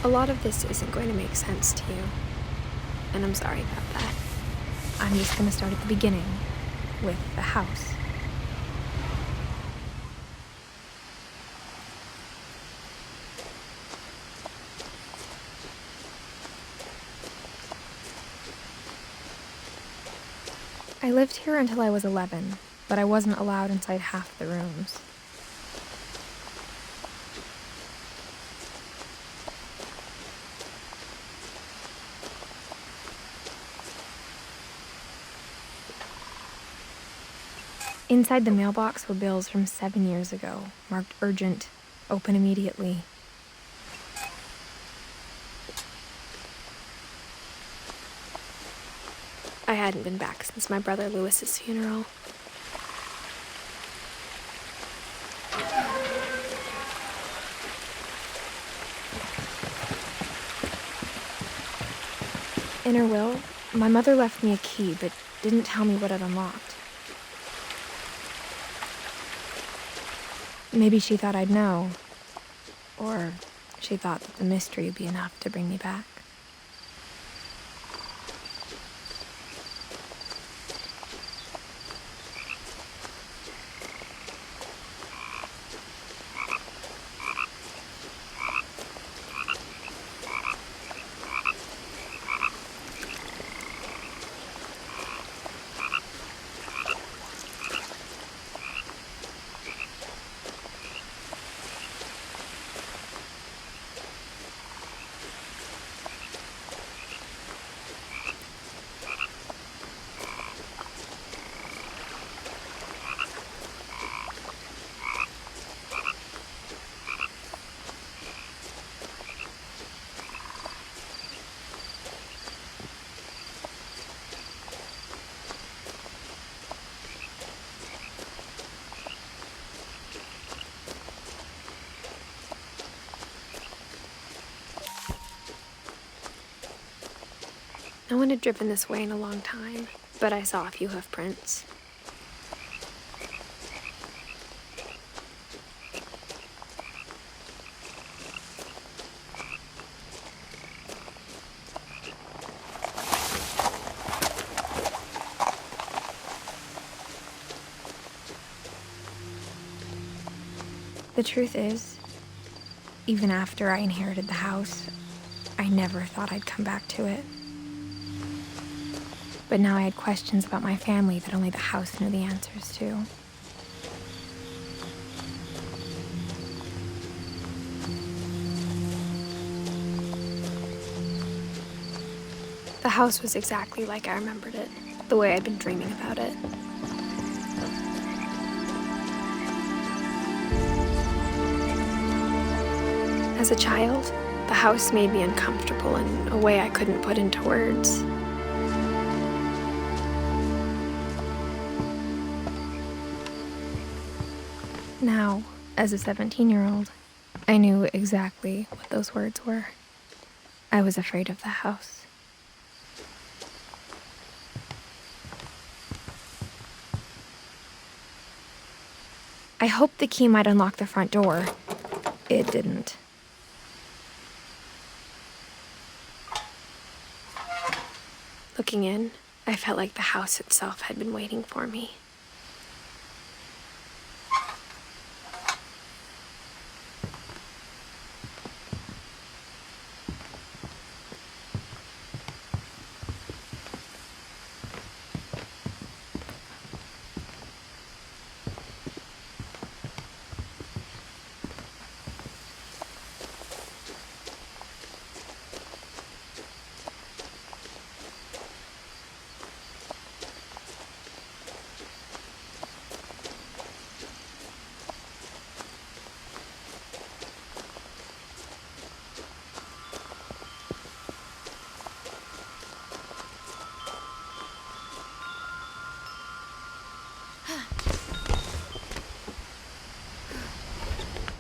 A lot of this isn't going to make sense to you, and I'm sorry about that. I'm just going to start at the beginning, with the house. I lived here until I was 11, but I wasn't allowed inside half the rooms. Inside the mailbox were bills from 7 years ago, marked urgent, open immediately. I hadn't been back since my brother Lewis's funeral. In her will, my mother left me a key, but didn't tell me what it unlocked. Maybe she thought I'd know, or she thought that the mystery would be enough to bring me back. No one had driven this way in a long time, but I saw a few hoof prints. The truth is, even after I inherited the house, I never thought I'd come back to it. But now I had questions about my family that only the house knew the answers to. The house was exactly like I remembered it, the way I'd been dreaming about it. As a child, the house made me uncomfortable in a way I couldn't put into words. Now, as a 17-year-old, I knew exactly what those words were. I was afraid of the house. I hoped the key might unlock the front door. It didn't. Looking in, I felt like the house itself had been waiting for me.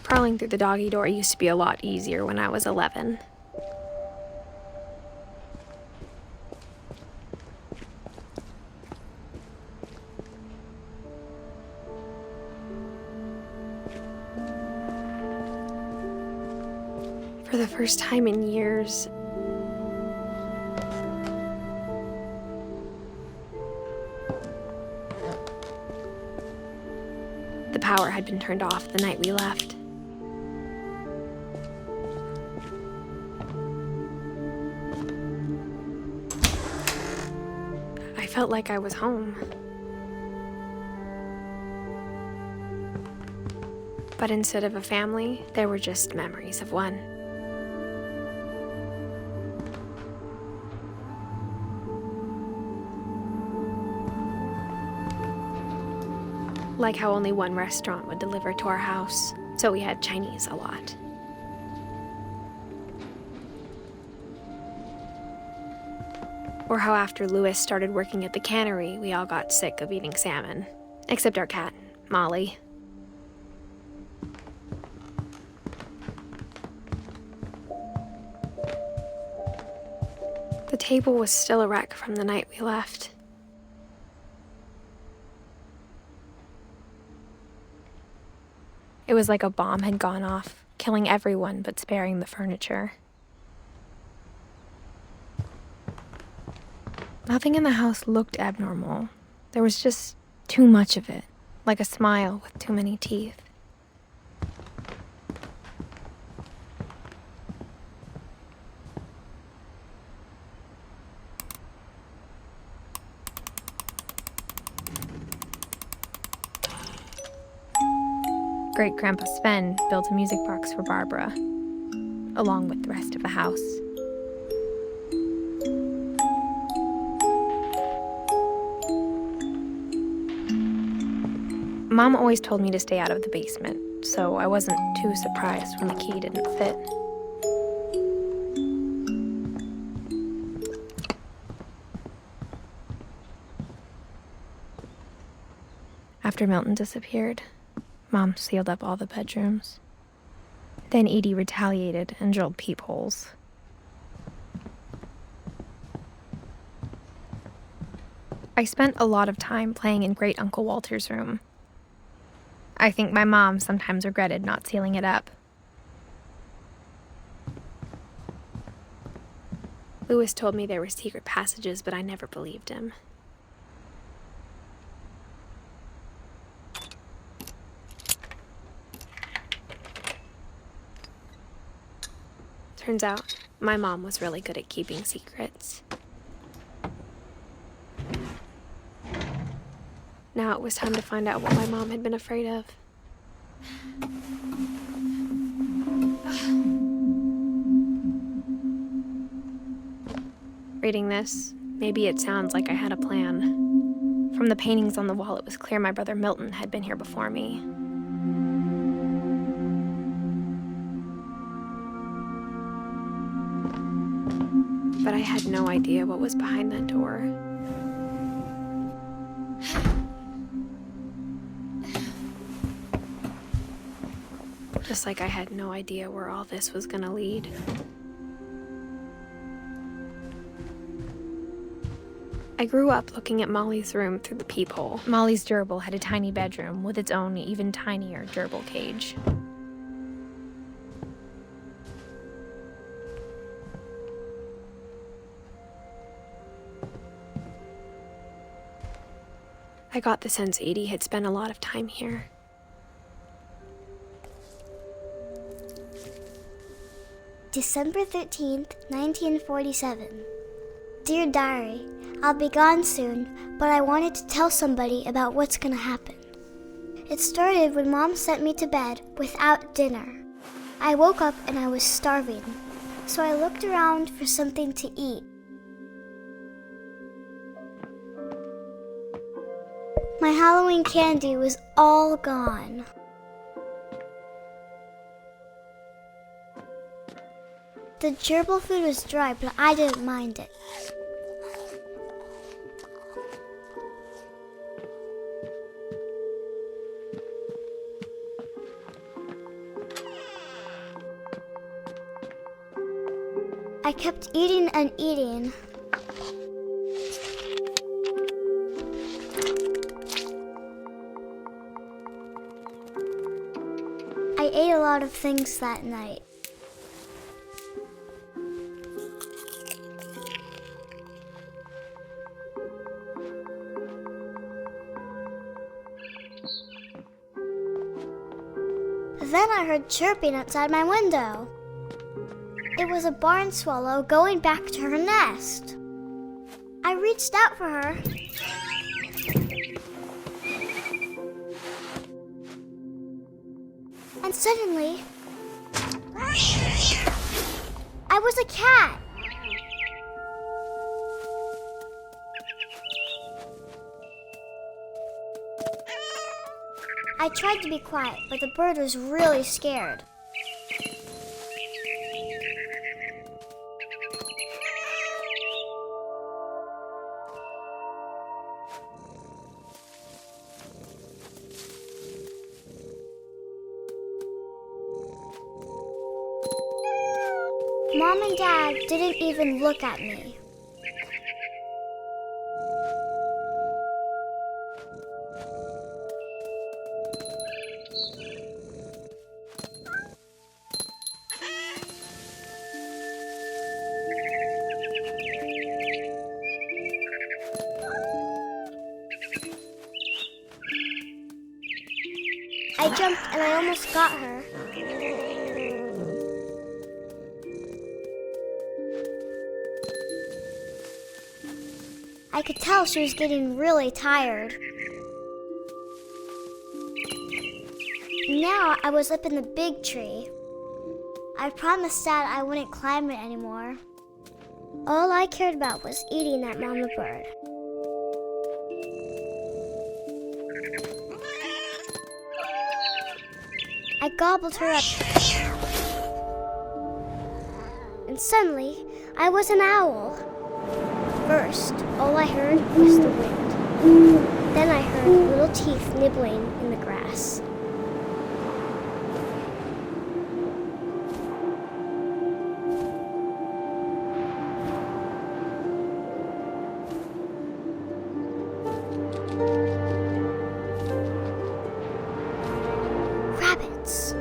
Crawling through the doggy door used to be a lot easier when I was 11. For the first time in years, the power had been turned off the night we left. I felt like I was home. But instead of a family, there were just memories of one. Like how only one restaurant would deliver to our house, so we had Chinese a lot. Or how after Louis started working at the cannery, we all got sick of eating salmon. Except our cat, Molly. The table was still a wreck from the night we left. It was like a bomb had gone off, killing everyone but sparing the furniture. Nothing in the house looked abnormal. There was just too much of it, like a smile with too many teeth. Great-Grandpa Sven built a music box for Barbara, along with the rest of the house. Mom always told me to stay out of the basement, so I wasn't too surprised when the key didn't fit. After Milton disappeared, Mom sealed up all the bedrooms. Then Edie retaliated and drilled peepholes. I spent a lot of time playing in Great Uncle Walter's room. I think my mom sometimes regretted not sealing it up. Louis told me there were secret passages, but I never believed him. Turns out, my mom was really good at keeping secrets. Now it was time to find out what my mom had been afraid of. Reading this, maybe it sounds like I had a plan. From the paintings on the wall, it was clear my brother Milton had been here before me. But I had no idea what was behind that door. Just like I had no idea where all this was gonna lead. I grew up looking at Molly's room through the peephole. Molly's gerbil had a tiny bedroom with its own even tinier gerbil cage. I got the sense Edie had spent a lot of time here. December 13th, 1947. Dear Diary, I'll be gone soon, but I wanted to tell somebody about what's gonna happen. It started when Mom sent me to bed without dinner. I woke up and I was starving, so I looked around for something to eat. My Halloween candy was all gone. The gerbil food was dry, but I didn't mind it. I kept eating and eating. I ate a lot of things that night. I heard chirping outside my window. It was a barn swallow going back to her nest. I reached out for her. And suddenly, I was a cat. I tried to be quiet, but the bird was really scared. Mom and Dad didn't even look at me. I jumped and I almost got her. I could tell she was getting really tired. Now I was up in the big tree. I promised Dad I wouldn't climb it anymore. All I cared about was eating that mama bird. I gobbled her up. And suddenly, I was an owl. First, all I heard was the wind. Then I heard little teeth nibbling in the grass. Rabbits.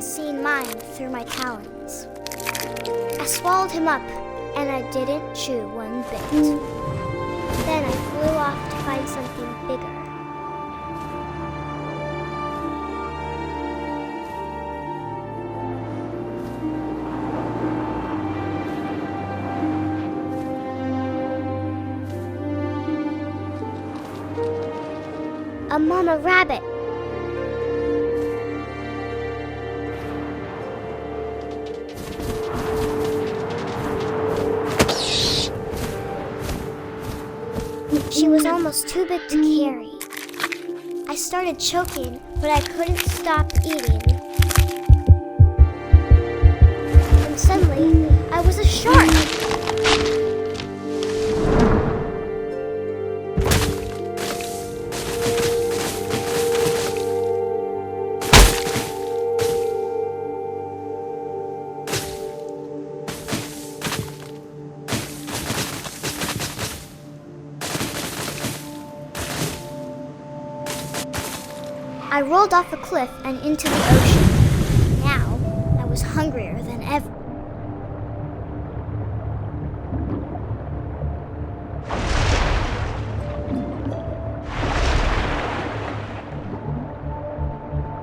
Seeing mine through my talons. I swallowed him up, and I didn't chew one bit. Then I flew off to find something bigger. A mama rabbit. She was almost too big to carry. I started choking, but I couldn't stop eating. And suddenly, I was a shark. I rolled off a cliff and into the ocean. Now, I was hungrier than ever.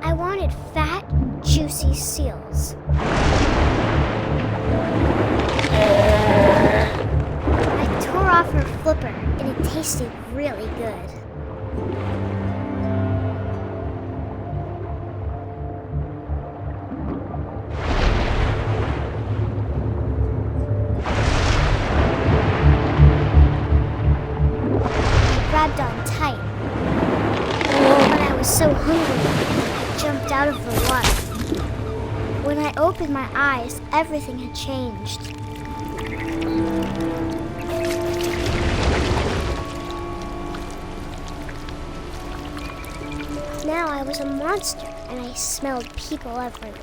I wanted fat, juicy seals. I tore off her flipper, and it tasted really good. I grabbed on tight, but I was so hungry, I jumped out of the water. When I opened my eyes, everything had changed. Now I was a monster, and I smelled people everywhere.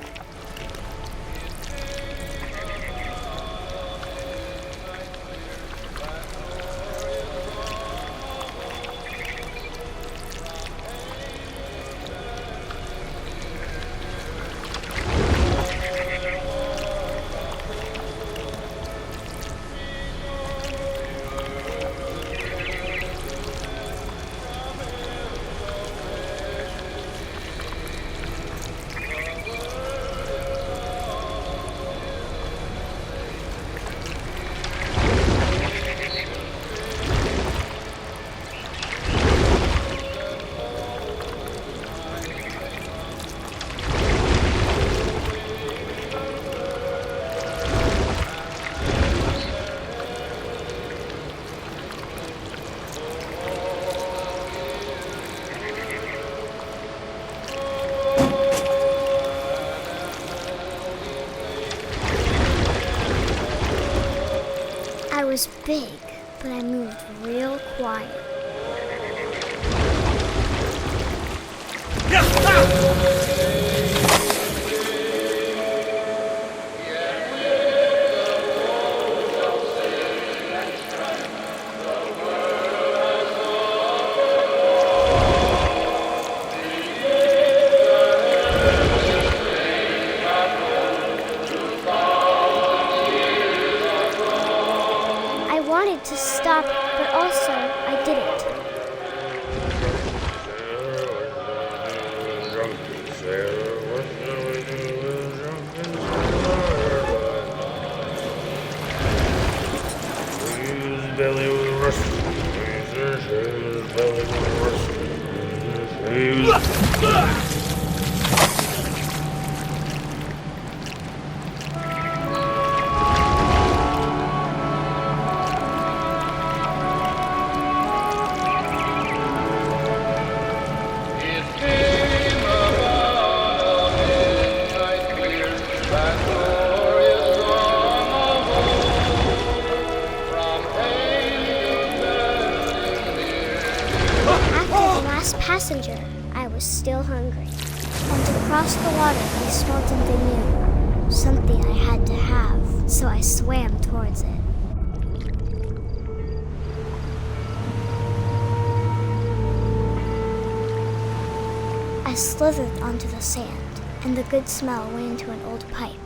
I was big, but I moved real quiet. I wanted to stop, but also I didn't. Passenger, I was still hungry. And across the water, I smelled something new. Something I had to have, so I swam towards it. I slithered onto the sand, and the good smell went into an old pipe.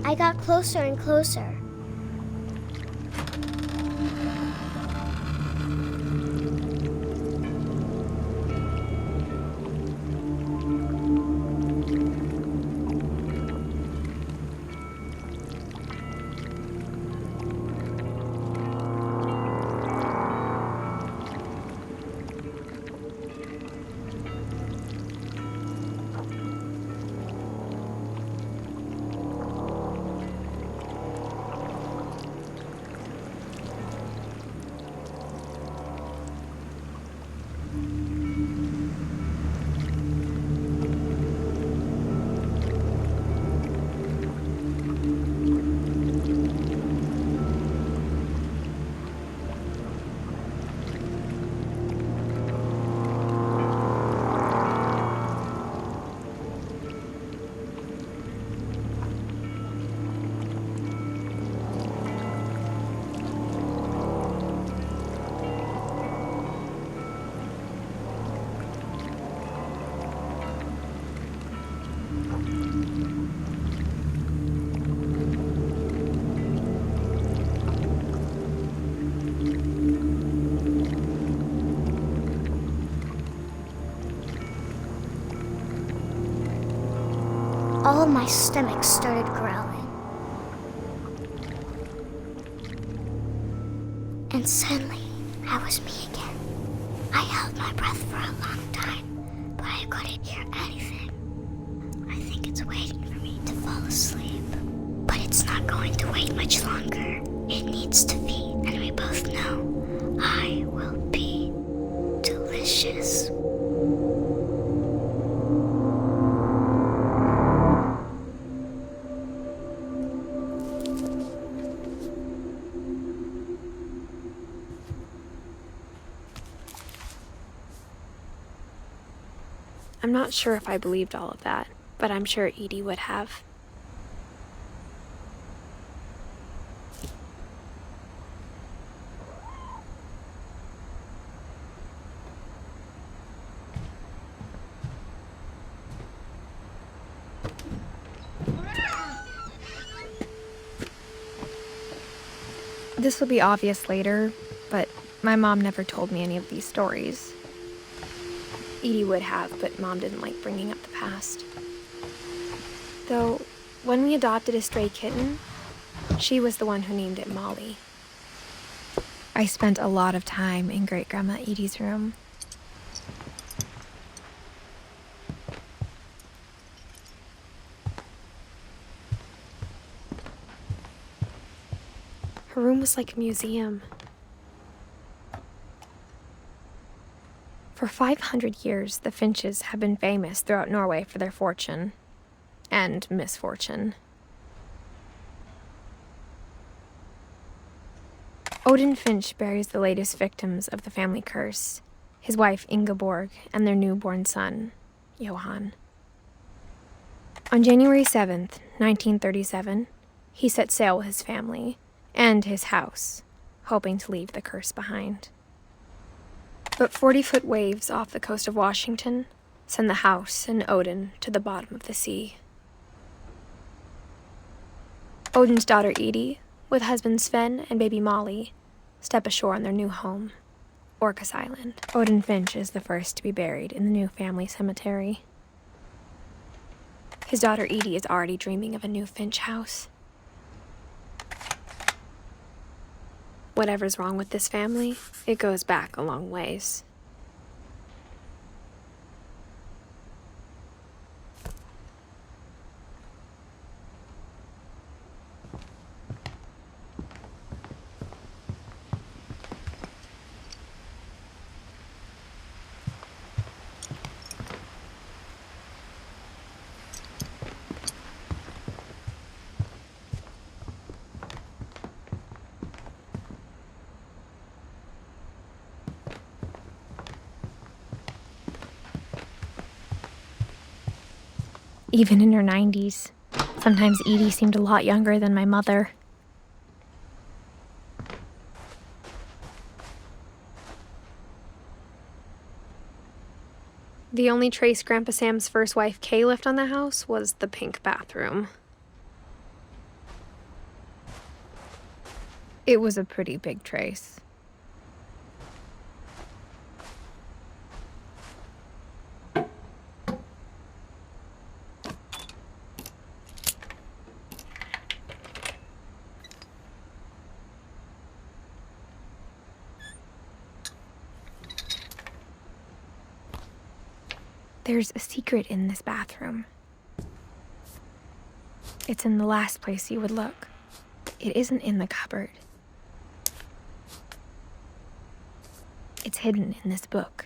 I got closer and closer. all my stomach started growling. And suddenly, I was me again. I held my breath for a long time, but I couldn't hear anything. I think it's waiting for me to fall asleep. But it's not going to wait much longer. It needs to feed, and we both know I will be delicious. I'm not sure if I believed all of that, but I'm sure Edie would have. This will be obvious later, but my mom never told me any of these stories. Edie would have, but Mom didn't like bringing up the past. Though, when we adopted a stray kitten, she was the one who named it Molly. I spent a lot of time in Great-Grandma Edie's room. Her room was like a museum. For 500 years, the Finches have been famous throughout Norway for their fortune and misfortune. Odin Finch buries the latest victims of the family curse, his wife Ingeborg and their newborn son, Johan. On January 7th, 1937, he set sail with his family and his house, hoping to leave the curse behind. But 40-foot waves off the coast of Washington send the house and Odin to the bottom of the sea. Odin's daughter Edie, with husband Sven and baby Molly, step ashore on their new home, Orcas Island. Odin Finch is the first to be buried in the new family cemetery. His daughter Edie is already dreaming of a new Finch house. Whatever's wrong with this family, it goes back a long ways. Even in her 90s, sometimes Edie seemed a lot younger than my mother. The only trace Grandpa Sam's first wife Kay left on the house was the pink bathroom. It was a pretty big trace. There's a secret in this bathroom. It's in the last place you would look. It isn't in the cupboard. It's hidden in this book.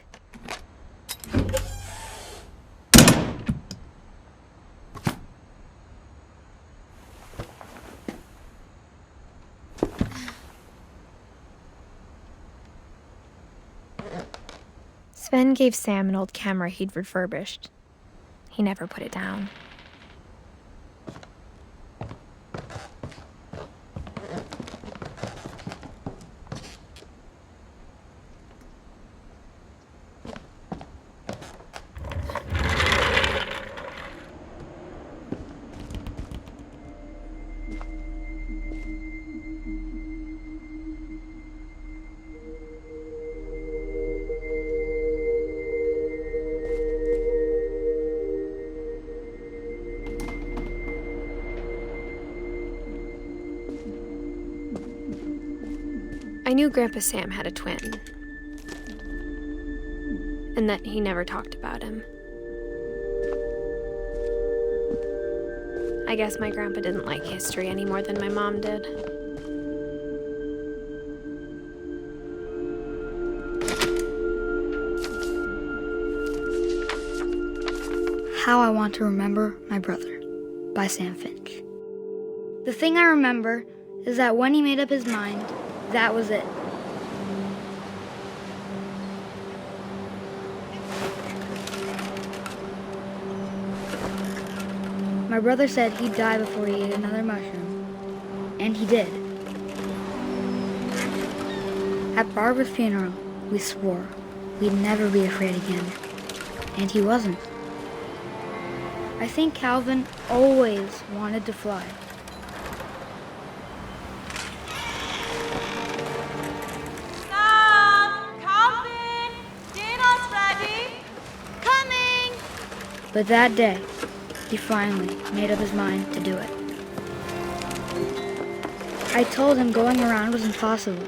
Sven gave Sam an old camera he'd refurbished. He never put it down. I knew Grandpa Sam had a twin, and that he never talked about him. I guess my grandpa didn't like history any more than my mom did. How I Want to Remember My Brother by Sam Finch. The thing I remember is that when he made up his mind, that was it. My brother said he'd die before he ate another mushroom, and he did. At Barbara's funeral, we swore we'd never be afraid again, and he wasn't. I think Calvin always wanted to fly. Sam! Calvin! Dinner's ready! Coming! But that day, he finally made up his mind to do it. I told him going around was impossible.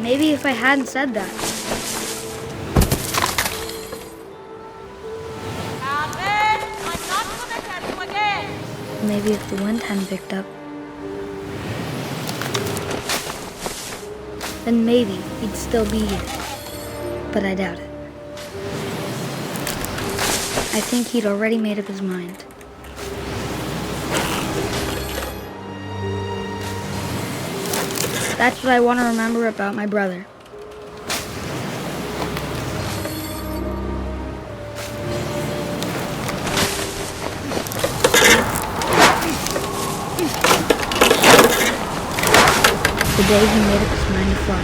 Maybe if I hadn't said that, Calvin! I'm not gonna tell you again! maybe if the wind hadn't picked up, then maybe he'd still be here. But I doubt it. I think he'd already made up his mind. That's what I want to remember about my brother. The day he made up his mind to fly.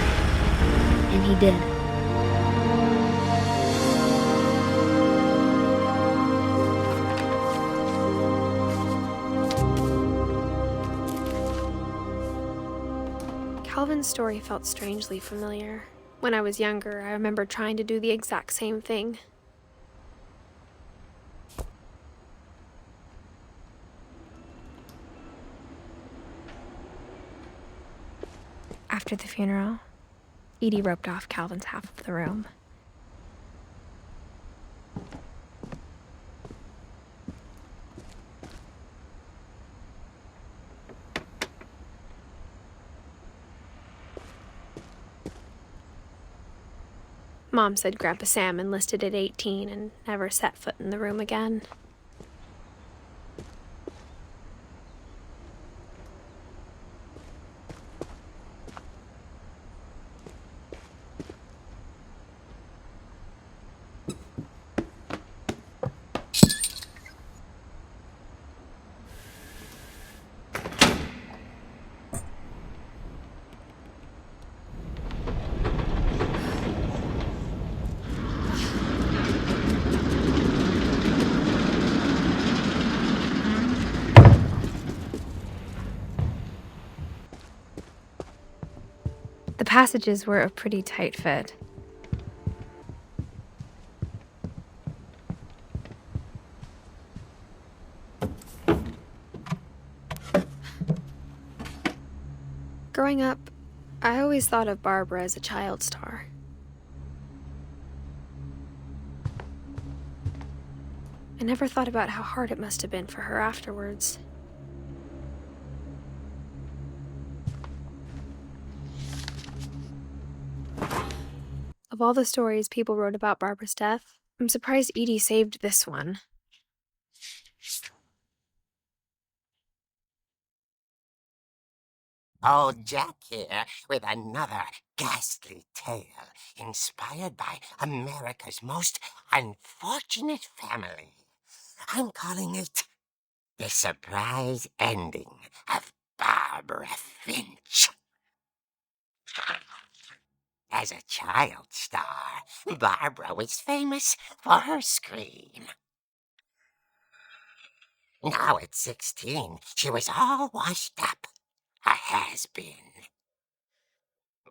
And he did. Calvin's story felt strangely familiar. When I was younger, I remember trying to do the exact same thing. After the funeral, Edie roped off Calvin's half of the room. Mom said Grandpa Sam enlisted at 18 and never set foot in the room again. The passages were a pretty tight fit. Growing up, I always thought of Barbara as a child star. I never thought about how hard it must have been for her afterwards. Of all the stories people wrote about Barbara's death, I'm surprised Edie saved this one. Old Jack here with another ghastly tale inspired by America's most unfortunate family. I'm calling it The Surprise Ending of Barbara Finch. As a child star, Barbara was famous for her scream. Now at 16, she was all washed up. A has-been.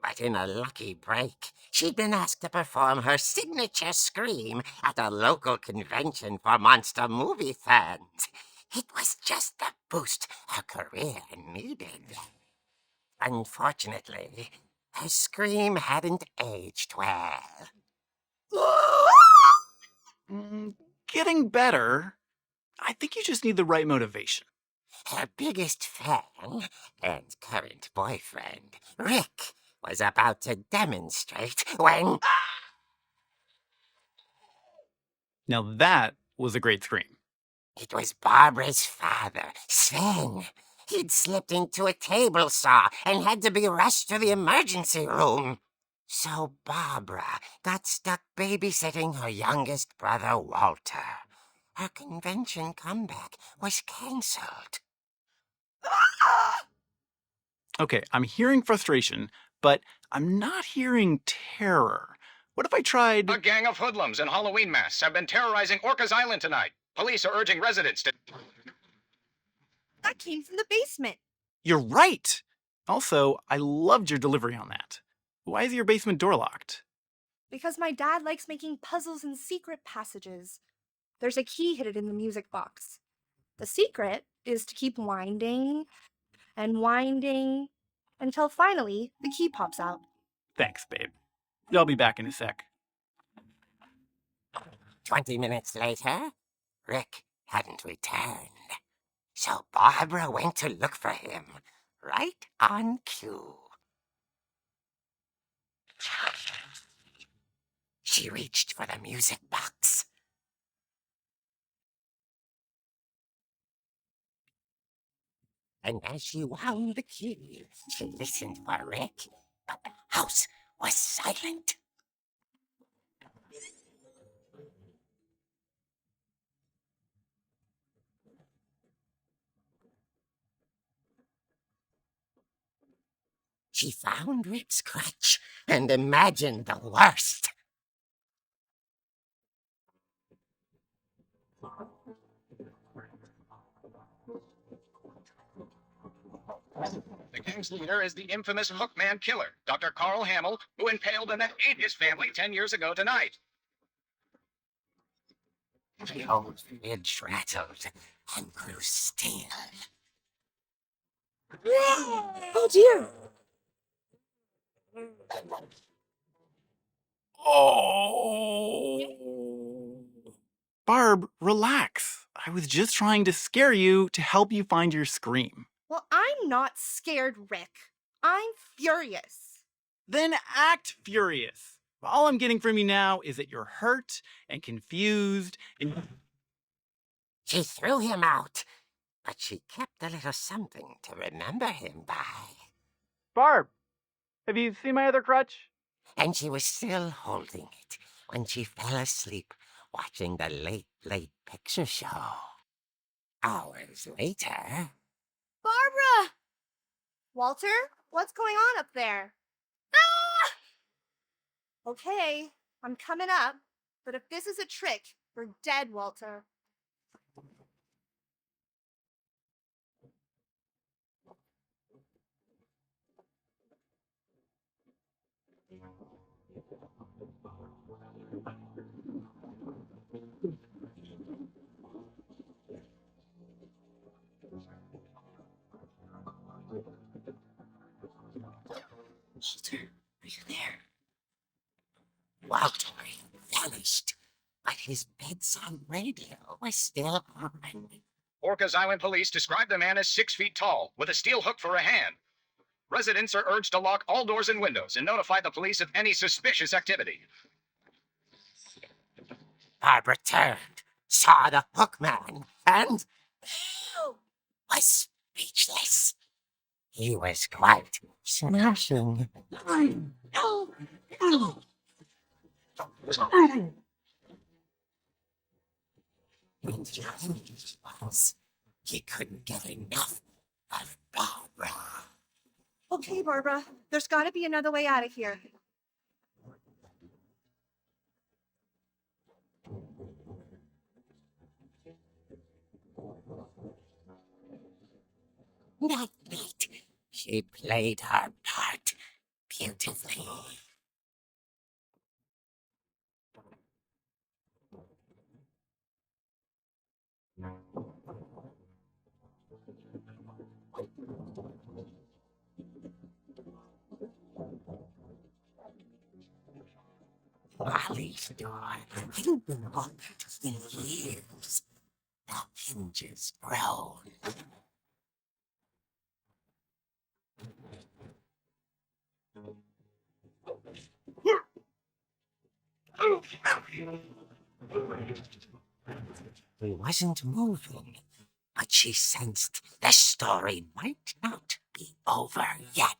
But in a lucky break, she'd been asked to perform her signature scream at a local convention for monster movie fans. It was just the boost her career needed. Unfortunately, her scream hadn't aged well. Getting better. I think you just need the right motivation. Her biggest fan and current boyfriend, Rick, was about to demonstrate when... Now that was a great scream. It was Barbara's father, Sven. He'd slipped into a table saw and had to be rushed to the emergency room. So Barbara got stuck babysitting her youngest brother, Walter. Her convention comeback was cancelled. Okay, I'm hearing frustration, but I'm not hearing terror. What if I tried... A gang of hoodlums in Halloween masks have been terrorizing Orcas Island tonight. Police are urging residents to... That came from the basement. You're right! Also, I loved your delivery on that. Why is your basement door locked? Because my dad likes making puzzles and secret passages. There's a key hidden in the music box. The secret is to keep winding and winding until finally the key pops out. Thanks, babe. I'll be back in a sec. 20 minutes later, Rick hadn't returned. So Barbara went to look for him, right on cue. She reached for the music box. And as she wound the key, she listened for Rick, but the house was silent. She found Rick's crutch and imagined the worst. The gang's leader is the infamous Hookman killer, Dr. Carl Hamill, who impaled and then ate his family 10 years ago tonight. The old ridge rattled and grew still. Oh dear! Oh! Barb, relax. I was just trying to scare you to help you find your scream. Well, I'm not scared, Rick. I'm furious. Then act furious. All I'm getting from you now is that you're hurt and confused and... She threw him out, but she kept a little something to remember him by. Barb, have you seen my other crutch? And she was still holding it when she fell asleep watching the late picture show. Hours later... Barbara! Walter, what's going on up there? Ah! Okay, I'm coming up, but if this is a trick, we're dead, Walter. Walter, are you there? Walter vanished, but his bedside radio was still on. Orcas Island police describe the man as 6 feet tall, with a steel hook for a hand. Residents are urged to lock all doors and windows and notify the police of any suspicious activity. Barbara turned, saw the hook man, and was speechless. He was quite smashing. And he couldn't get enough of Barbara. Okay, Barbara, there's got to be another way out of here. That night, she played her part beautifully. Wally's door hadn't been locked in years. The hinges groan. He wasn't moving, but she sensed the story might not be over yet.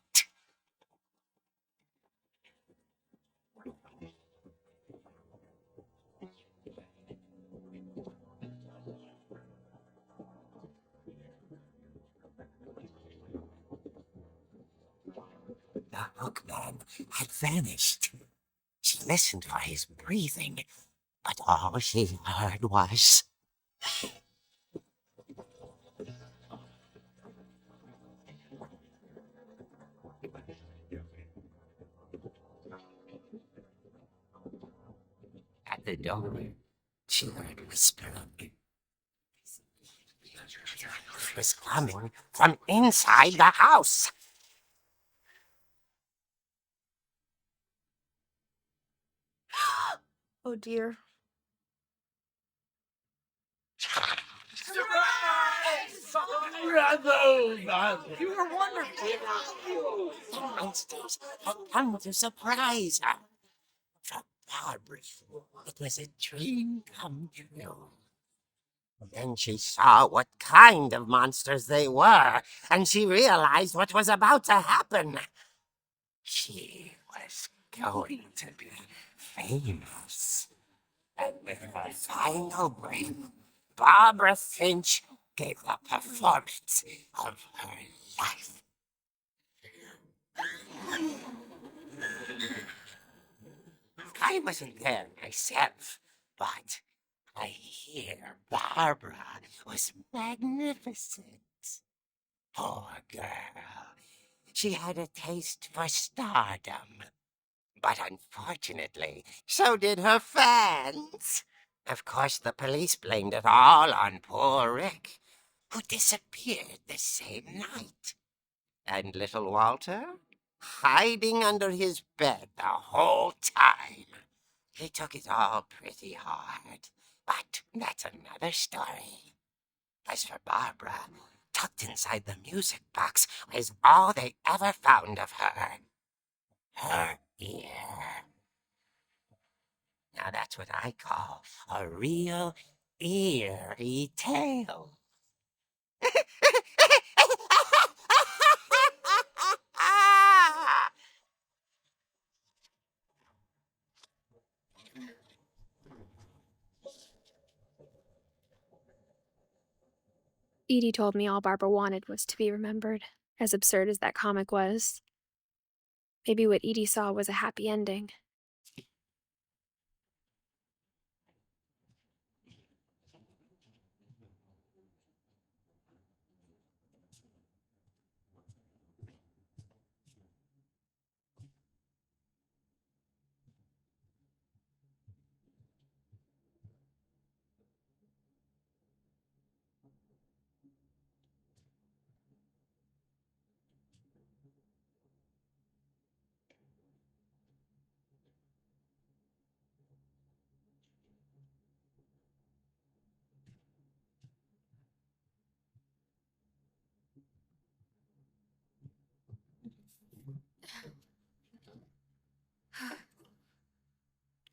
The hookman had vanished. She listened for his breathing, but all she heard was... At the door, she heard whispering. It was coming from inside the house. Oh dear. You were wonderful. The monsters had come to surprise her. For Barbara, it was a dream come true. Then she saw what kind of monsters they were, and she realized what was about to happen. She was going to be famous. And with her final breath, Barbara Finch gave the performance of her life. I wasn't there myself, but I hear Barbara was magnificent. Poor girl. She had a taste for stardom. But unfortunately, so did her fans. Of course, the police blamed it all on poor Rick, who disappeared the same night. And little Walter? Hiding under his bed the whole time. He took it all pretty hard, but that's another story. As for Barbara, tucked inside the music box was all they ever found of her. Her ear. Now that's what I call a real eerie tale. Edie told me all Barbara wanted was to be remembered, as absurd as that comic was. Maybe what Edie saw was a happy ending.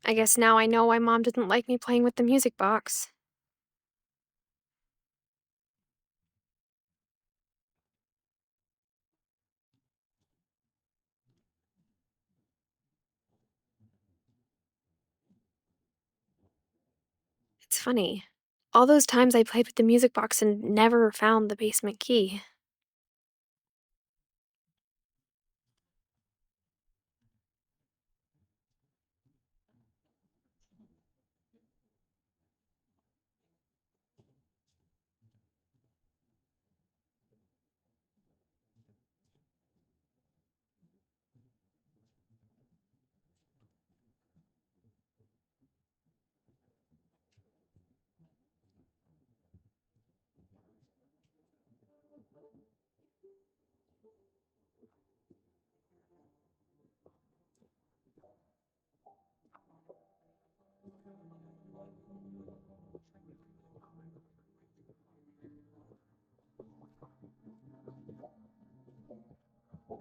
I guess now I know why Mom didn't like me playing with the music box. It's funny. All those times I played with the music box and never found the basement key.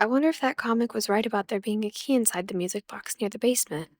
I wonder if that comic was right about there being a key inside the music box near the basement.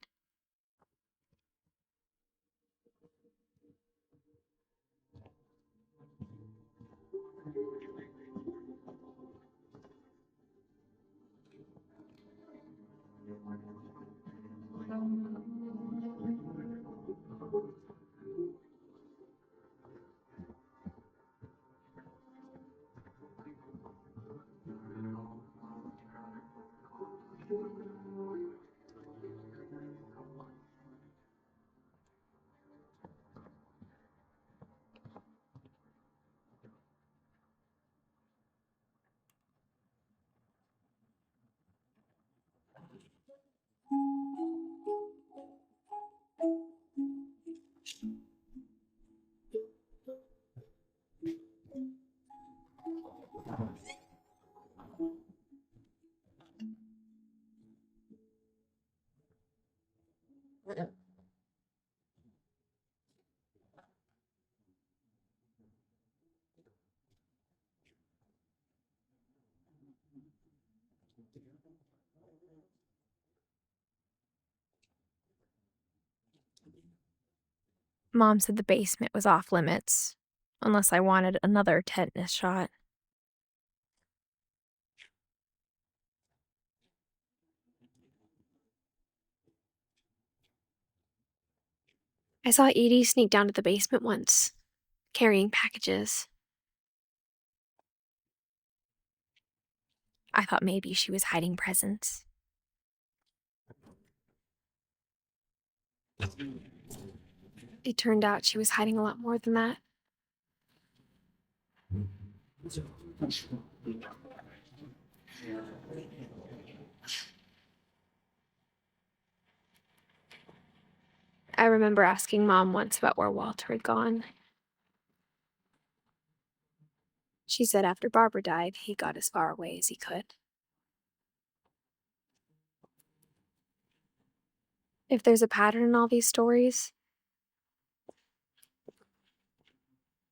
Mom said the basement was off limits, unless I wanted another tetanus shot. I saw Edie sneak down to the basement once, carrying packages. I thought maybe she was hiding presents. It turned out she was hiding a lot more than that. I remember asking Mom once about where Walter had gone. She said after Barbara died, he got as far away as he could. If there's a pattern in all these stories,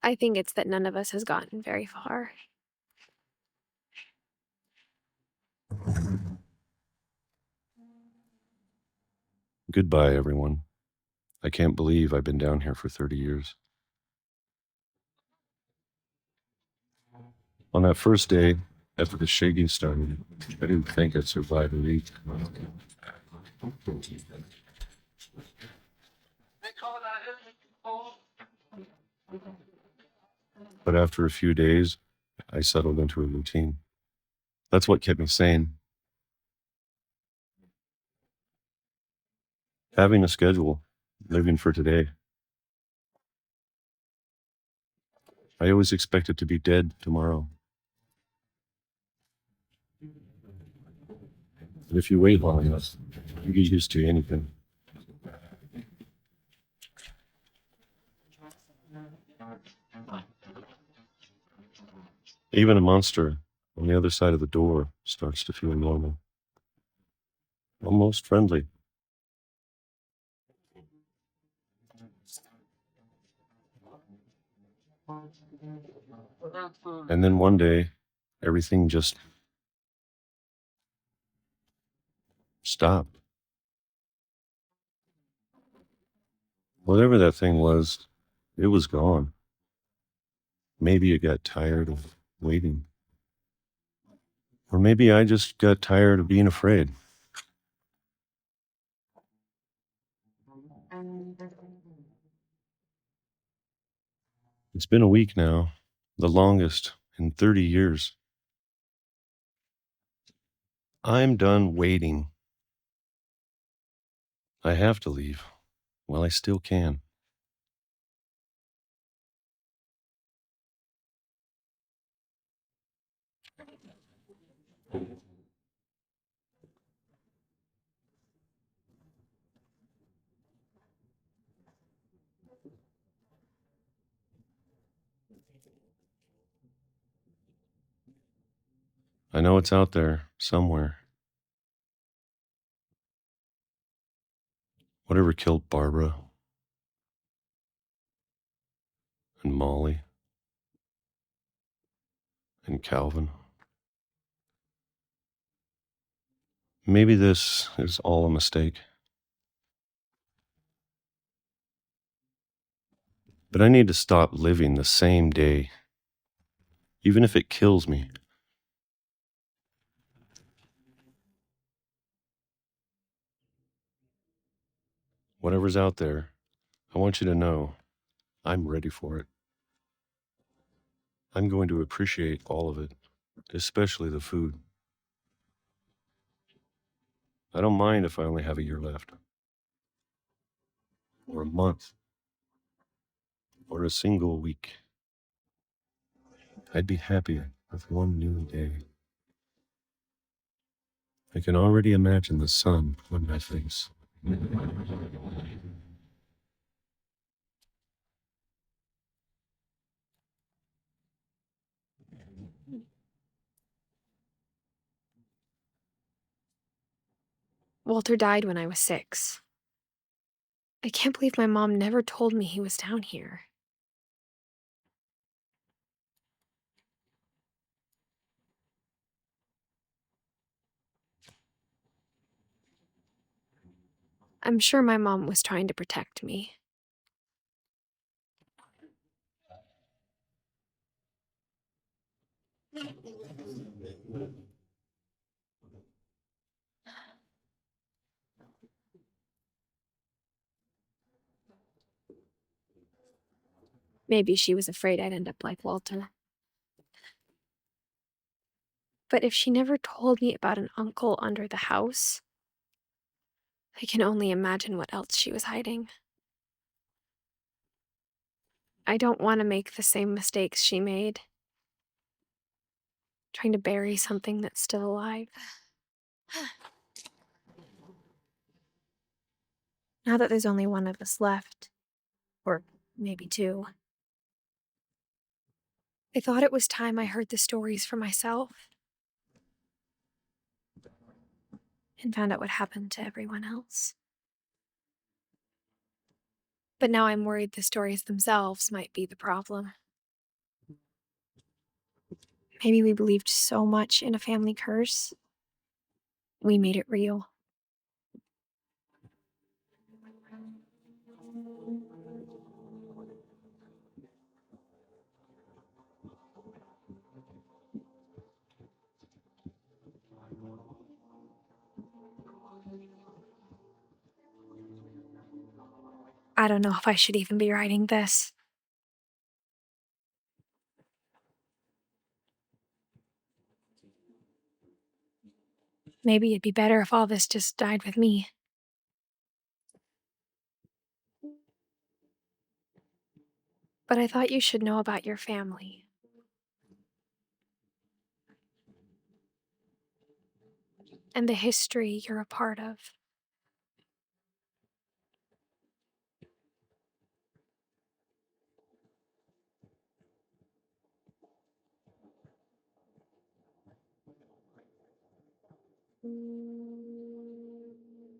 I think it's that none of us has gotten very far. Goodbye, everyone. I can't believe I've been down here for 30 years. On that first day, after the shaking started, I didn't think I'd survive a week. But after a few days, I settled into a routine. That's what kept me sane. Having a schedule, living for today. I always expected to be dead tomorrow. But if you wait long enough, you get used to anything. Even a monster on the other side of the door starts to feel normal. Almost friendly. And then one day, everything just stopped. Whatever that thing was, it was gone. Maybe it got tired of waiting. Or maybe I just got tired of being afraid. It's been a week now, the longest in 30 years. I'm done waiting. I have to leave while I still can. I know it's out there somewhere. Whatever killed Barbara and Molly and Calvin. Maybe this is all a mistake. But I need to stop living the same day, even if it kills me. Whatever's out there, I want you to know I'm ready for it. I'm going to appreciate all of it, especially the food. I don't mind if I only have a year left, or a month, or a single week. I'd be happy with one new day. I can already imagine the sun on my face. Walter died when I was 6. I can't believe my mom never told me he was down here. I'm sure my mom was trying to protect me. Maybe she was afraid I'd end up like Walter. But if she never told me about an uncle under the house, I can only imagine what else she was hiding. I don't want to make the same mistakes she made, trying to bury something that's still alive. Now that there's only one of us left, or maybe 2, I thought it was time I heard the stories for myself and found out what happened to everyone else. But now I'm worried the stories themselves might be the problem. Maybe we believed so much in a family curse, we made it real. I don't know if I should even be writing this. Maybe it'd be better if all this just died with me. But I thought you should know about your family. And the history you're a part of.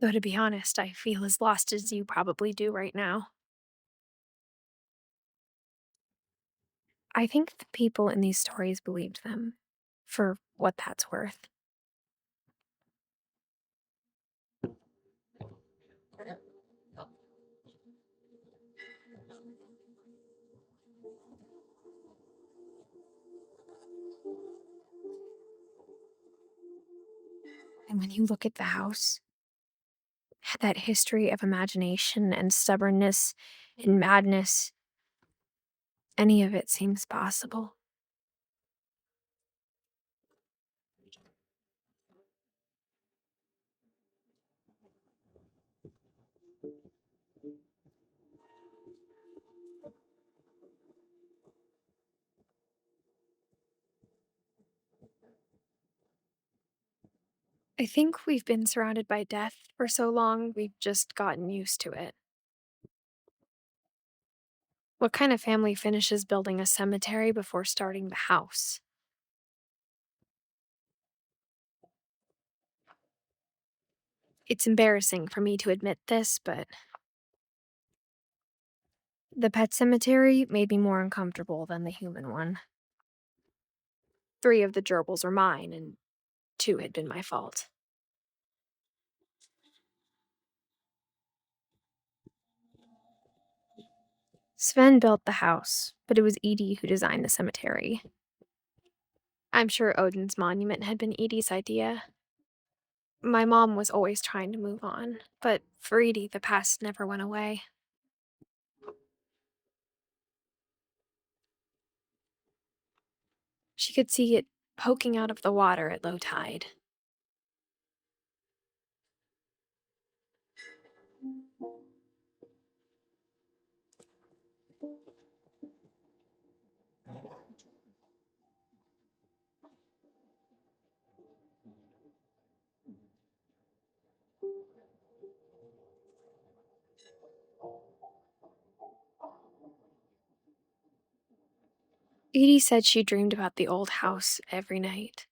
Though to be honest, I feel as lost as you probably do right now. I think the people in these stories believed them, for what that's worth. And when you look at the house, that history of imagination and stubbornness and madness, any of it seems possible. I think we've been surrounded by death for so long, we've just gotten used to it. What kind of family finishes building a cemetery before starting the house? It's embarrassing for me to admit this, but the pet cemetery made me more uncomfortable than the human one. 3 of the gerbils were mine, and 2 had been my fault. Sven built the house, but it was Edie who designed the cemetery. I'm sure Odin's monument had been Edie's idea. My mom was always trying to move on, but for Edie, the past never went away. She could see it poking out of the water at low tide. Edie said she dreamed about the old house every night.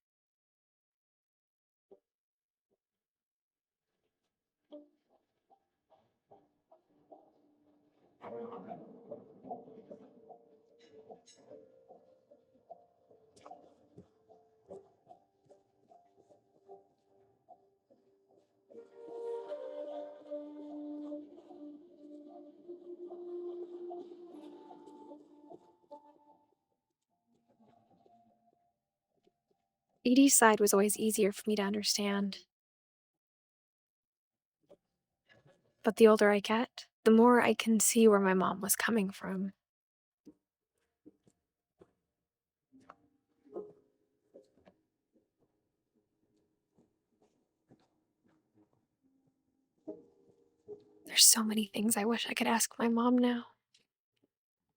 Edie's side was always easier for me to understand. But the older I get, the more I can see where my mom was coming from. There's so many things I wish I could ask my mom now.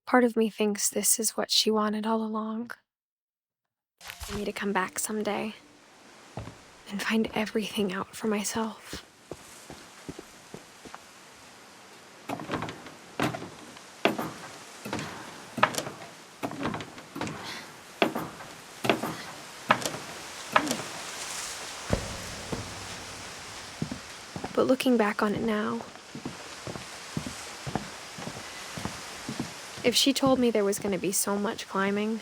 Part of me thinks this is what she wanted all along. For me to come back someday and find everything out for myself. But looking back on it now, if she told me there was going to be so much climbing,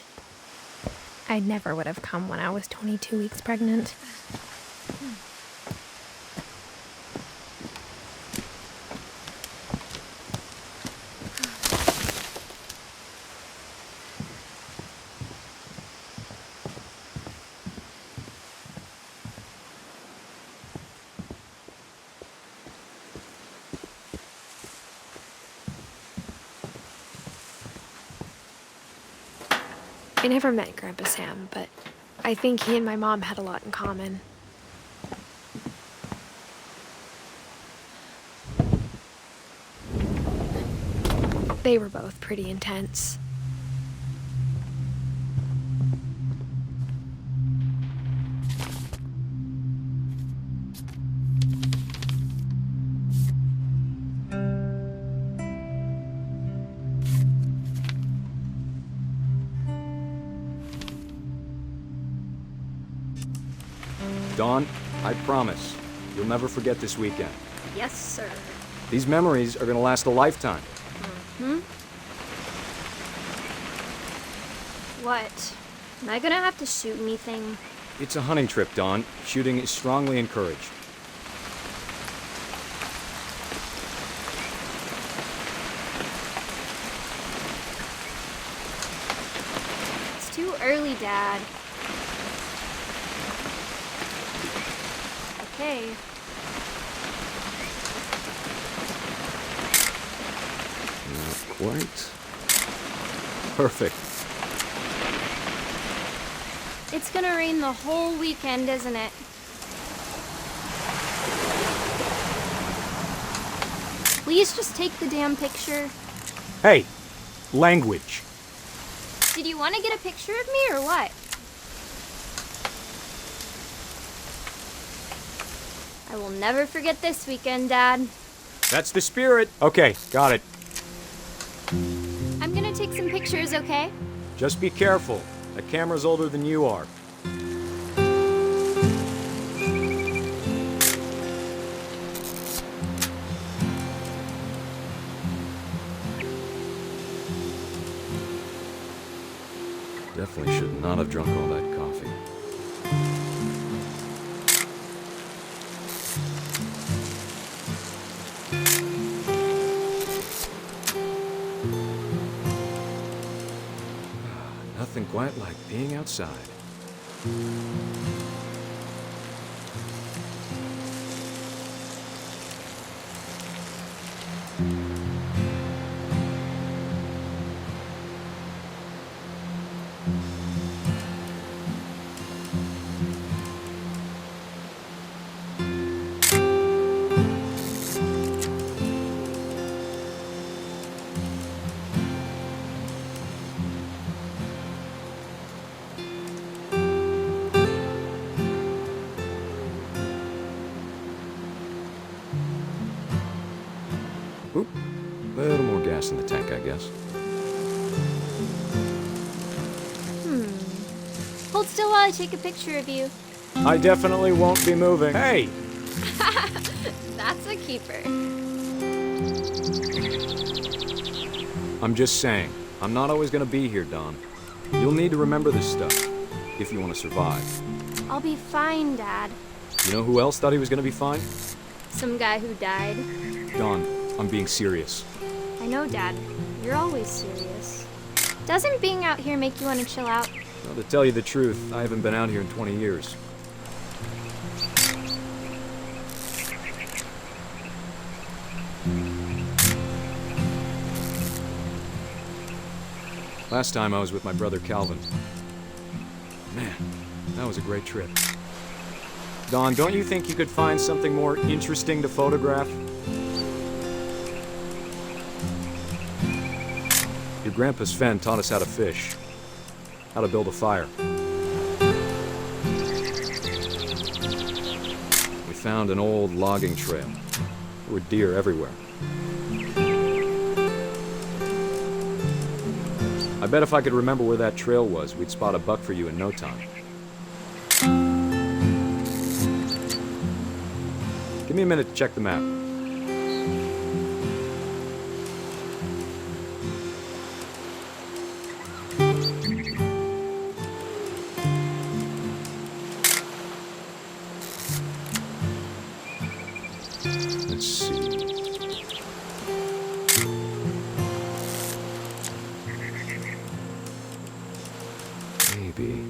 I never would have come when I was 22 weeks pregnant. I never met Grandpa Sam, but I think he and my mom had a lot in common. They were both pretty intense. Dawn, I promise, you'll never forget this weekend. Yes, sir. These memories are gonna last a lifetime. What? Am I gonna have to shoot anything? It's a hunting trip, Dawn. Shooting is strongly encouraged. It's too early, Dad. Okay. Not quite. Perfect. It's gonna rain the whole weekend, isn't it? Please just take the damn picture. Hey, language. Did you want to get a picture of me or what? I will never forget this weekend, Dad. That's the spirit. Okay, got it. I'm gonna take some pictures, okay? Just be careful. That camera's older than you are. Definitely should not have drunk all that coffee. nothing quite like being outside. Oop, a little more gas in the tank, I guess. Hold still while I take a picture of you. I definitely won't be moving. Hey! That's a keeper. I'm just saying, I'm not always gonna be here, Don. You'll need to remember this stuff, if you want to survive. I'll be fine, Dad. You know who else thought he was gonna be fine? Some guy who died. Don, I'm being serious. I know, Dad. You're always serious. Doesn't being out here make you want to chill out? Well, to tell you the truth, I haven't been out here in 20 years. Last time I was with my brother Calvin. Man, that was a great trip. Don, don't you think you could find something more interesting to photograph? Your grandpa Sven taught us how to fish, how to build a fire. We found an old logging trail. There were deer everywhere. I bet if I could remember where that trail was, we'd spot a buck for you in no time. Give me a minute to check the map. Let's see. Maybe.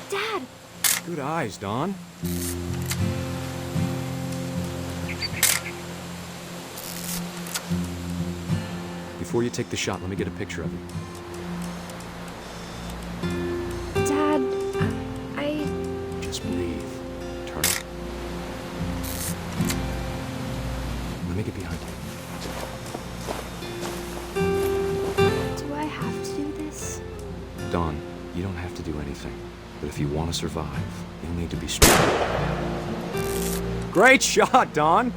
Dad! Good eyes, Don. Before you take the shot, let me get a picture of you. Dad, I... Just breathe. Turn up. Let me get behind you. Do I have to do this? Don, you don't have to do anything. But if you want to survive, you'll need to be strong. Great shot, Don!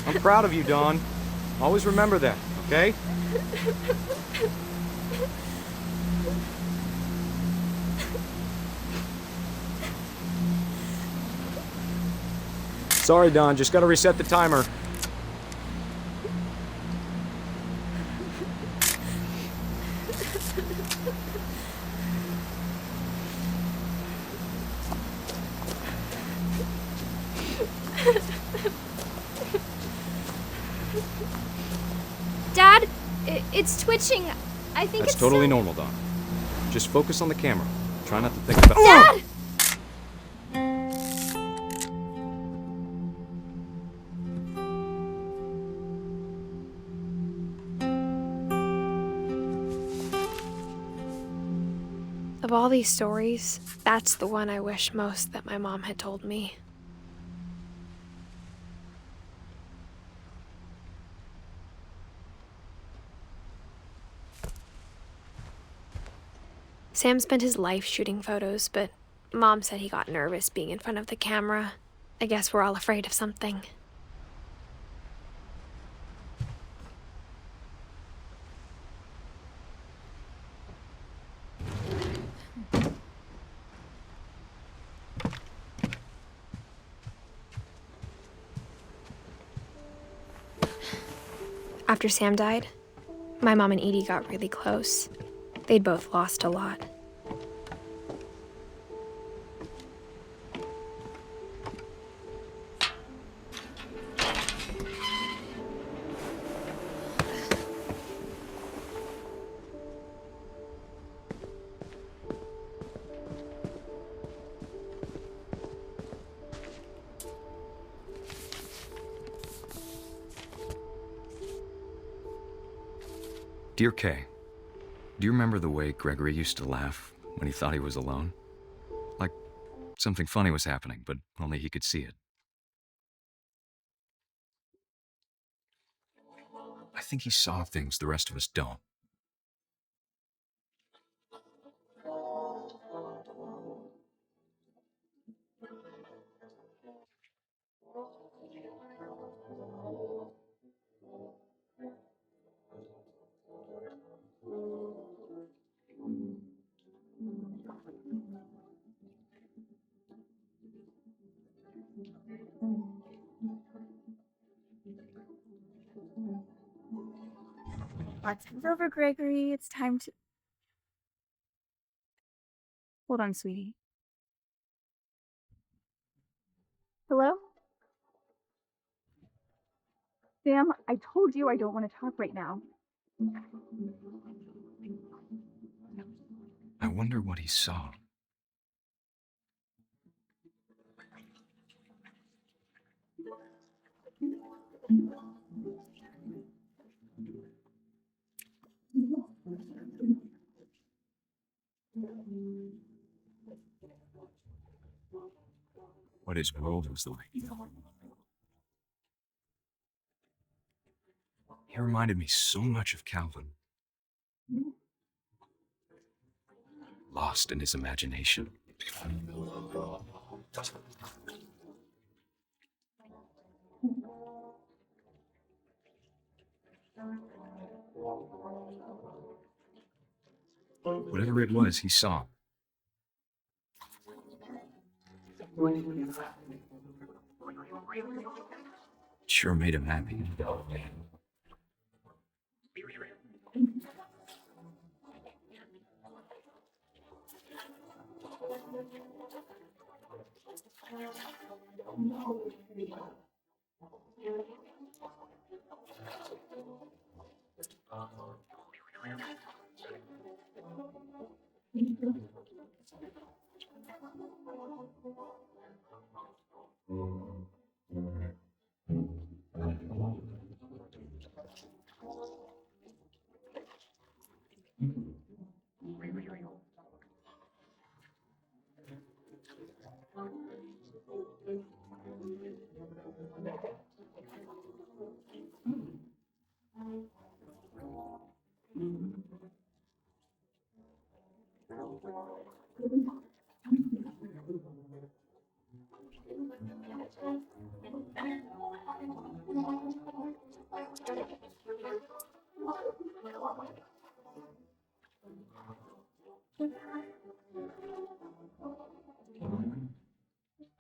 I'm proud of you, Don. Always remember that, okay? Sorry, Don. Just gotta reset the timer. Dad, it's twitching. I think That's it's totally so... normal, Don. Just focus on the camera. Try not to think about... Dad! Of all these stories, that's the one I wish most that my mom had told me. Sam spent his life shooting photos, but Mom said he got nervous being in front of the camera. I guess we're all afraid of something. After Sam died, my mom and Edie got really close. They'd both lost a lot. Dear Kay, do you remember the way Gregory used to laugh when he thought he was alone? Like something funny was happening, but only he could see it. I think he saw things the rest of us don't. It's over, Gregory. It's time to... Hold on, sweetie. Hello? Sam, I told you I don't want to talk right now. I wonder what he saw. What his world was like. He reminded me so much of Calvin. Lost in his imagination. Whatever it was he saw. Sure made him happy.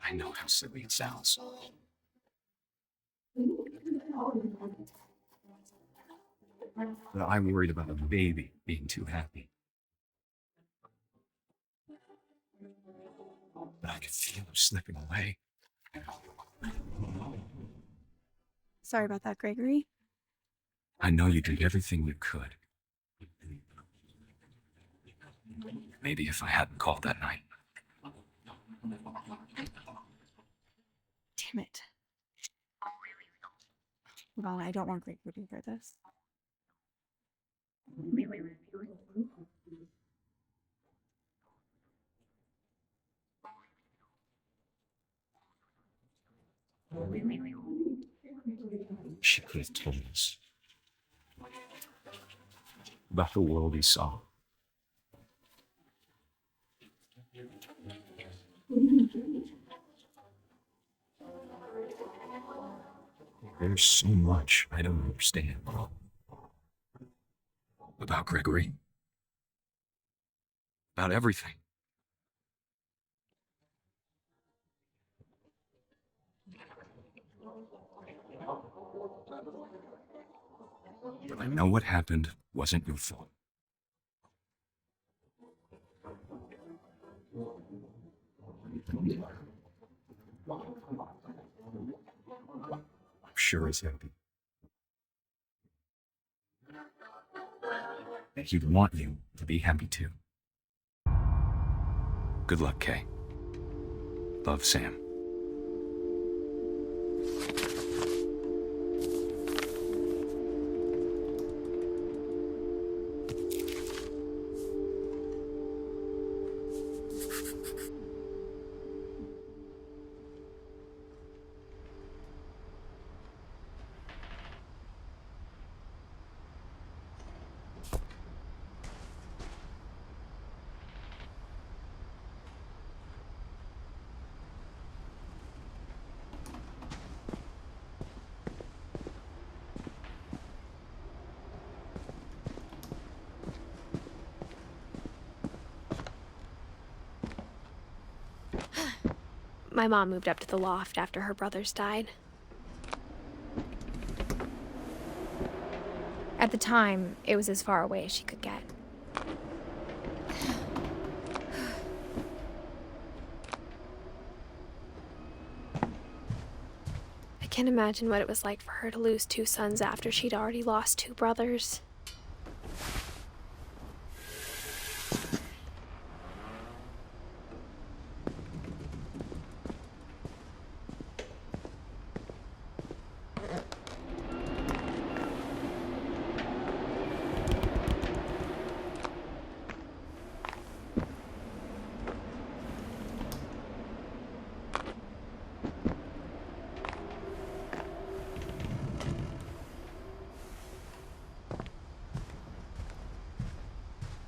I know how silly it sounds. But I worried about a baby being too happy. But I could feel him slipping away. Sorry about that, Gregory. I know you did everything you could. Maybe if I hadn't called that night. Damn it. Hold on, I don't want Gregory to hear this. She could have told us about the world he saw. There's so much I don't understand about Gregory. About everything. But I know what happened wasn't your fault. I'm sure he's happy. And he'd want you to be happy too. Good luck, Kay. Love, Sam. My mom moved up to the loft after her brothers died. At the time, it was as far away as she could get. I can't imagine what it was like for her to lose 2 sons after she'd already lost 2 brothers.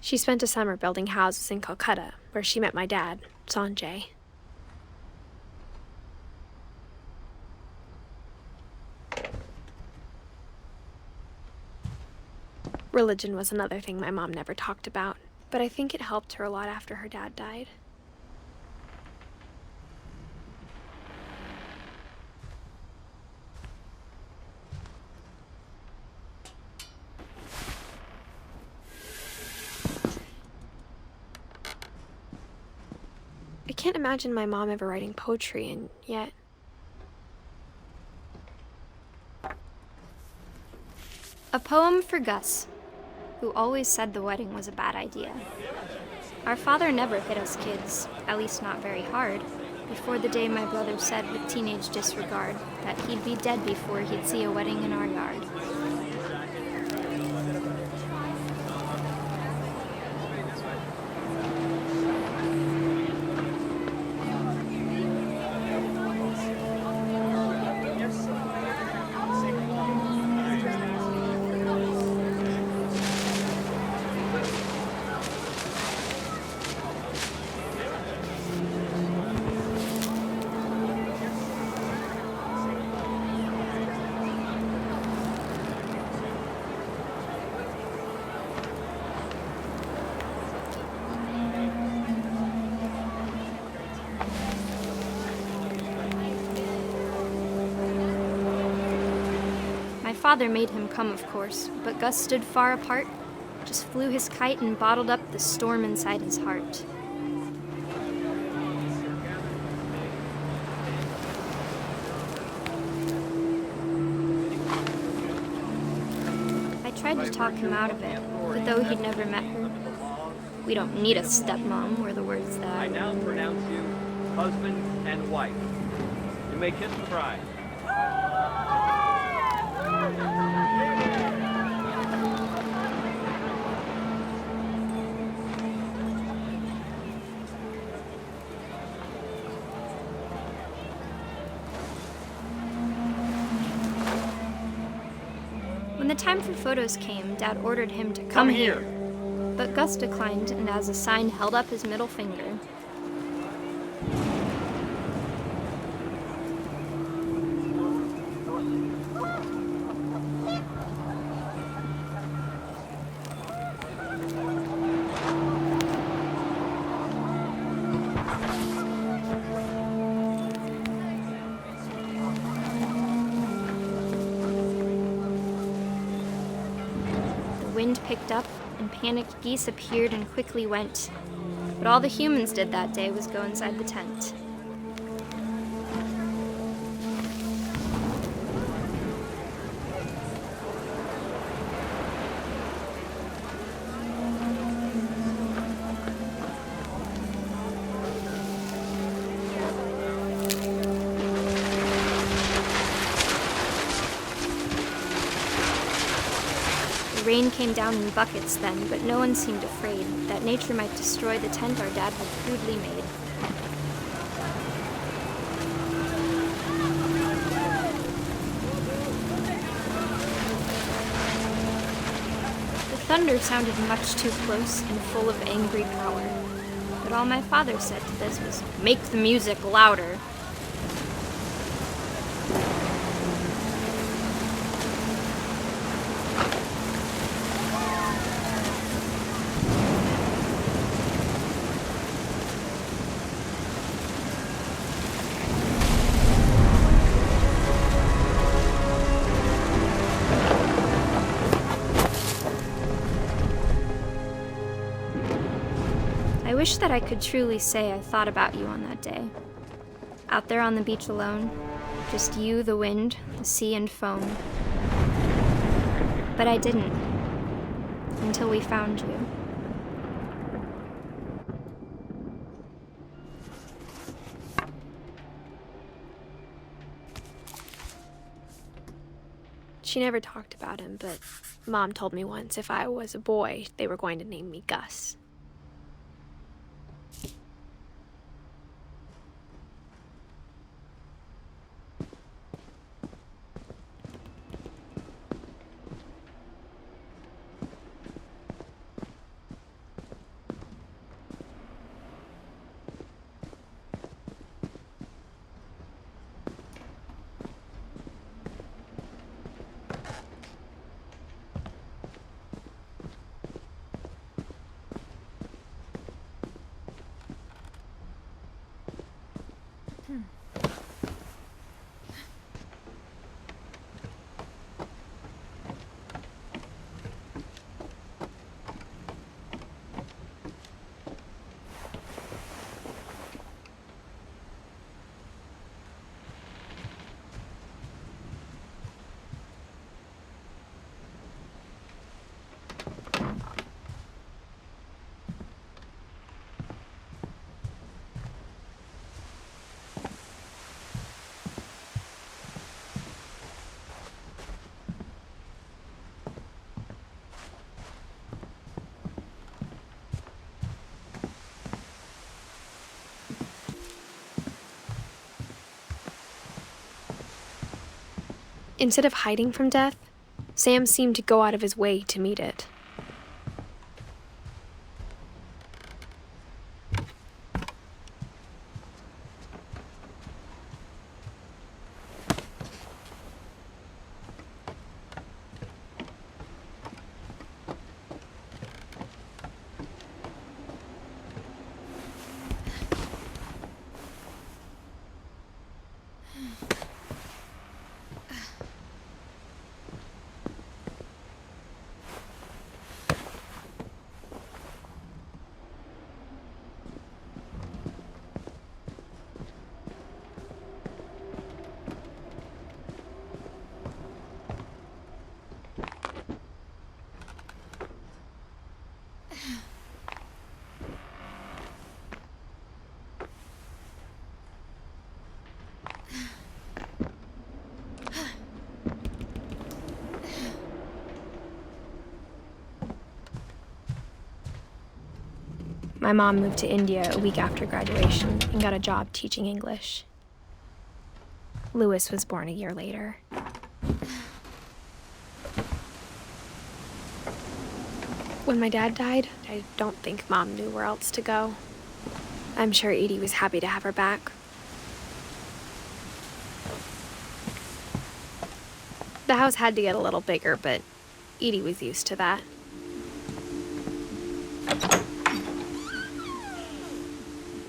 She spent a summer building houses in Calcutta, where she met my dad, Sanjay. Religion was another thing my mom never talked about, but I think it helped her a lot after her dad died. I can't imagine my mom ever writing poetry, and yet... A poem for Gus, who always said the wedding was a bad idea. Our father never hit us kids, at least not very hard, before the day my brother said with teenage disregard that he'd be dead before he'd see a wedding in our yard. My father made him come, of course, but Gus stood far apart, just flew his kite and bottled up the storm inside his heart. I tried to talk him out of it, but though he'd never met her, "We don't need a stepmom," were the words that I now pronounce you husband and wife. You may kiss the bride. When the time for photos came, Dad ordered him to come here. But Gus declined and as a sign held up his middle finger. The wind picked up, and panicked geese appeared and quickly went. But all the humans did that day was go inside the tent. The rain came down in buckets then, but no one seemed afraid that nature might destroy the tent our dad had crudely made. The thunder sounded much too close and full of angry power, but all my father said to this was, "Make the music louder." wish that I could truly say I thought about you on that day. Out there on the beach alone, just you, the wind, the sea, and foam. But I didn't, until we found you. She never talked about him, but Mom told me once if I was a boy, they were going to name me Gus. Instead of hiding from death, Sam seemed to go out of his way to meet it. My mom moved to India a week after graduation and got a job teaching English. Lewis was born a year later. When my dad died, I don't think Mom knew where else to go. I'm sure Edie was happy to have her back. The house had to get a little bigger, but Edie was used to that.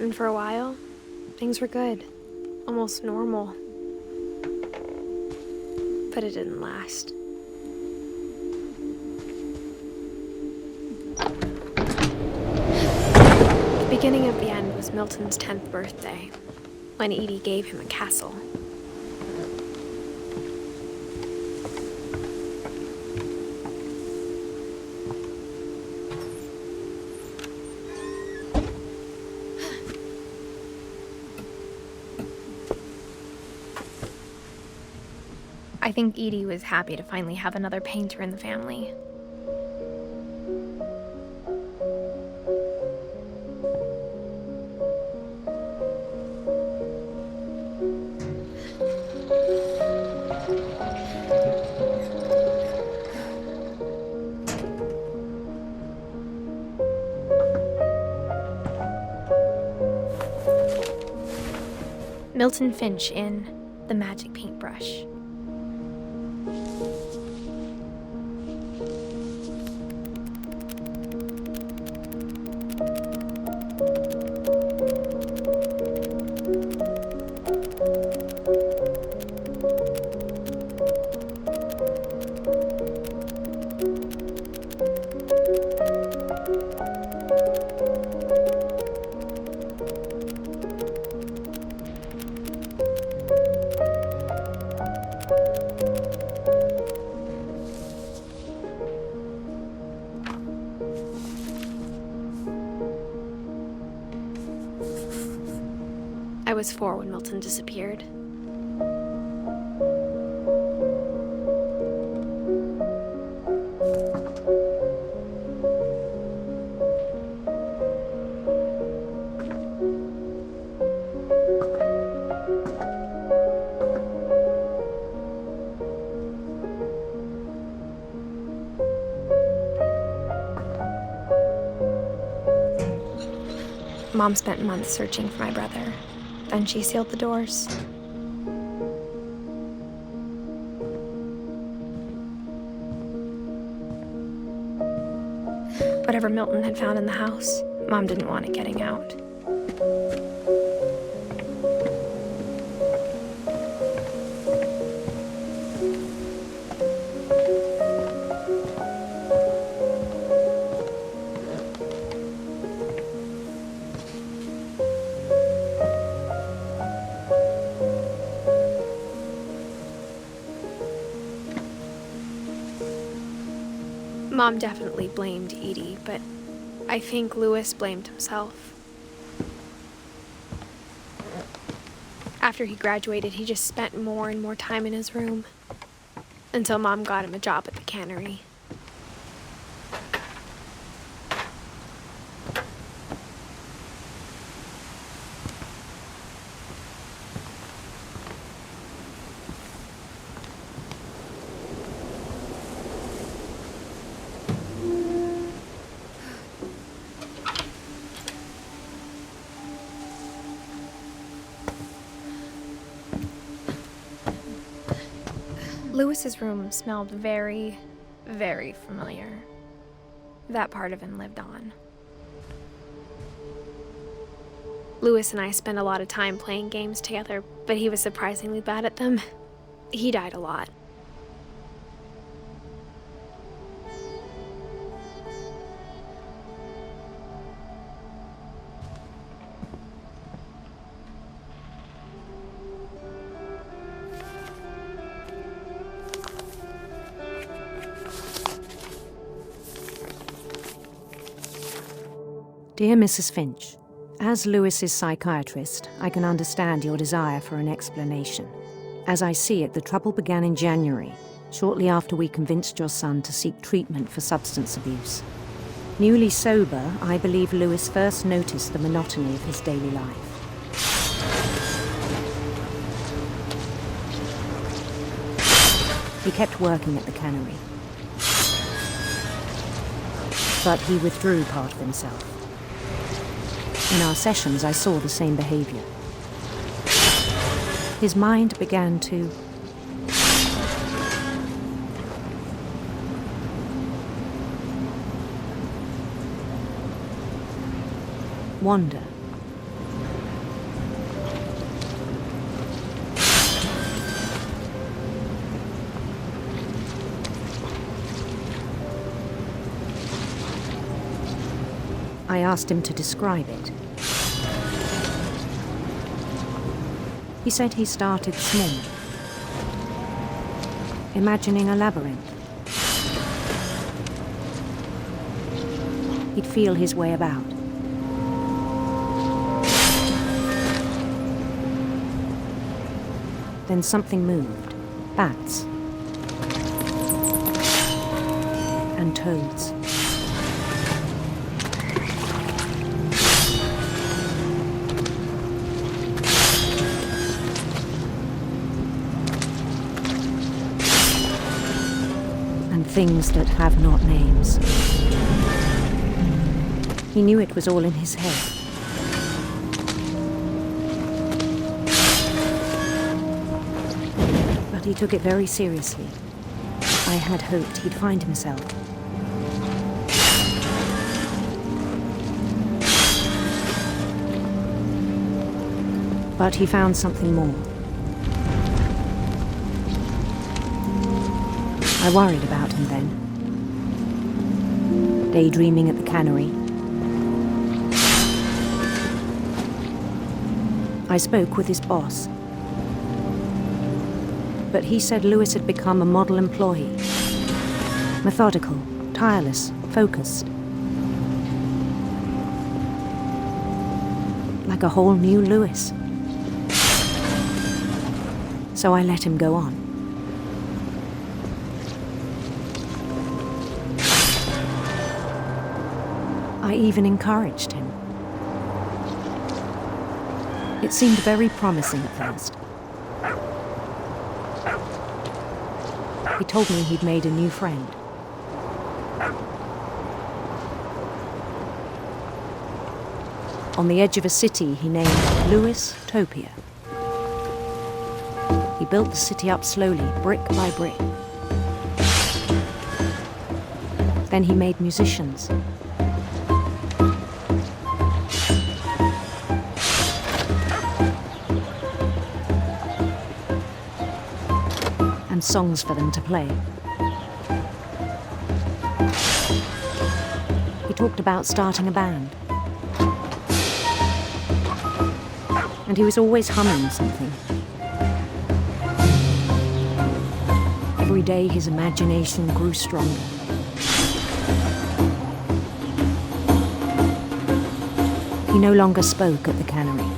And for a while, things were good, almost normal. But it didn't last. The beginning of the end was Milton's 10th birthday, when Edie gave him a castle. I think Edie was happy to finally have another painter in the family. Milton Finch in The Magic Paintbrush. was 4 when Milton disappeared. Mom spent months searching for my brother. Then she sealed the doors. Whatever Milton had found in the house, Mom didn't want it getting out. Mom definitely blamed Edie, but I think Louis blamed himself. After he graduated, he just spent more and more time in his room, until Mom got him a job at the cannery. Louis's room smelled very, very familiar. That part of him lived on. Louis and I spent a lot of time playing games together, but he was surprisingly bad at them. He died a lot. Dear Mrs. Finch, as Louis's psychiatrist, I can understand your desire for an explanation. As I see it, the trouble began in January, shortly after we convinced your son to seek treatment for substance abuse. Newly sober, I believe Louis first noticed the monotony of his daily life. He kept working at the cannery, but he withdrew part of himself. In our sessions, I saw the same behavior. His mind began to wander. I asked him to describe it. He said he started small, imagining a labyrinth. He'd feel his way about. Then something moved. Bats. And toads. Things that have not names. He knew it was all in his head. But he took it very seriously. I had hoped he'd find himself. But he found something more. I worried about him then. Daydreaming at the cannery. I spoke with his boss. But he said Louis had become a model employee. Methodical, tireless, focused. Like a whole new Louis. so I let him go on. I even encouraged him. It seemed very promising at first. He told me he'd made a new friend. On the edge of a city he named Louis Topia. He built the city up slowly, brick by brick. Then he made musicians. And songs for them to play. He talked about starting a band. And he was always humming something. Every day his imagination grew stronger. He no longer spoke at the cannery,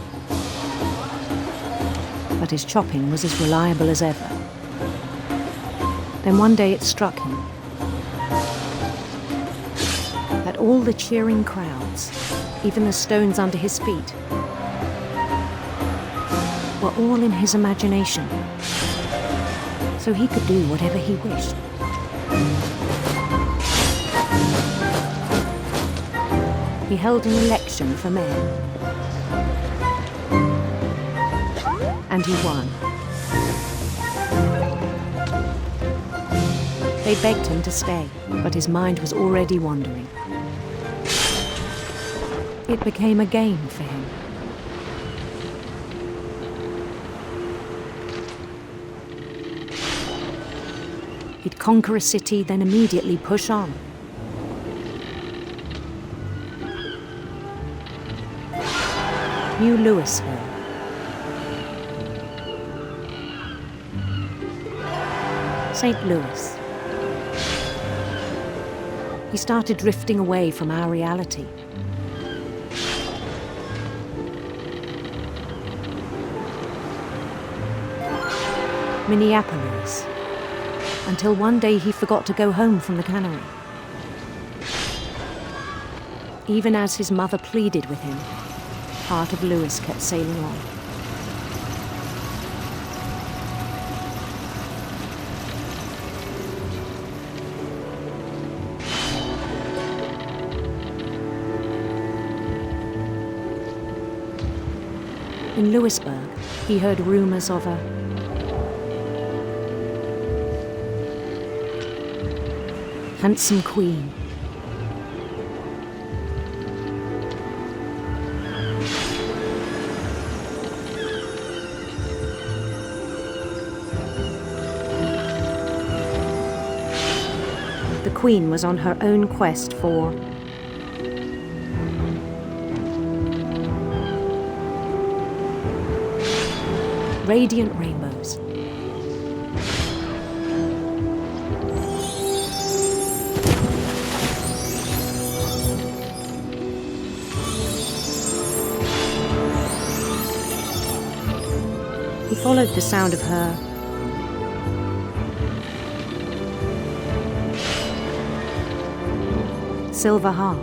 but his chopping was as reliable as ever. Then one day it struck him that all the cheering crowds, even the stones under his feet, were all in his imagination, so he could do whatever he wished. He held an election for mayor, and he won. They begged him to stay, but his mind was already wandering. It became a game for him. He'd conquer a city, then immediately push on. New Louisville. St. Louis. He started drifting away from our reality. Minneapolis. Until one day he forgot to go home from the cannery. Even as his mother pleaded with him, part of Louis kept sailing on. In Louisburg, he heard rumors of a handsome queen. The queen was on her own quest for radiant rainbows. He followed the sound of her silver harp.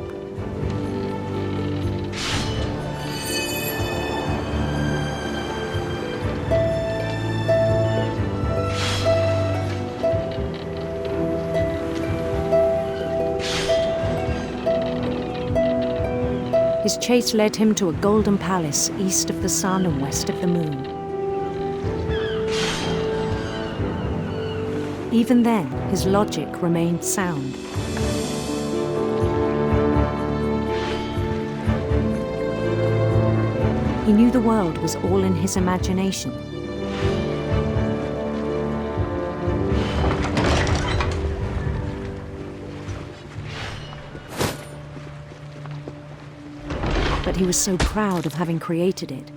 His chase led him to a golden palace east of the sun and west of the moon. Even then, his logic remained sound. He knew the world was all in his imagination. But he was so proud of having created it.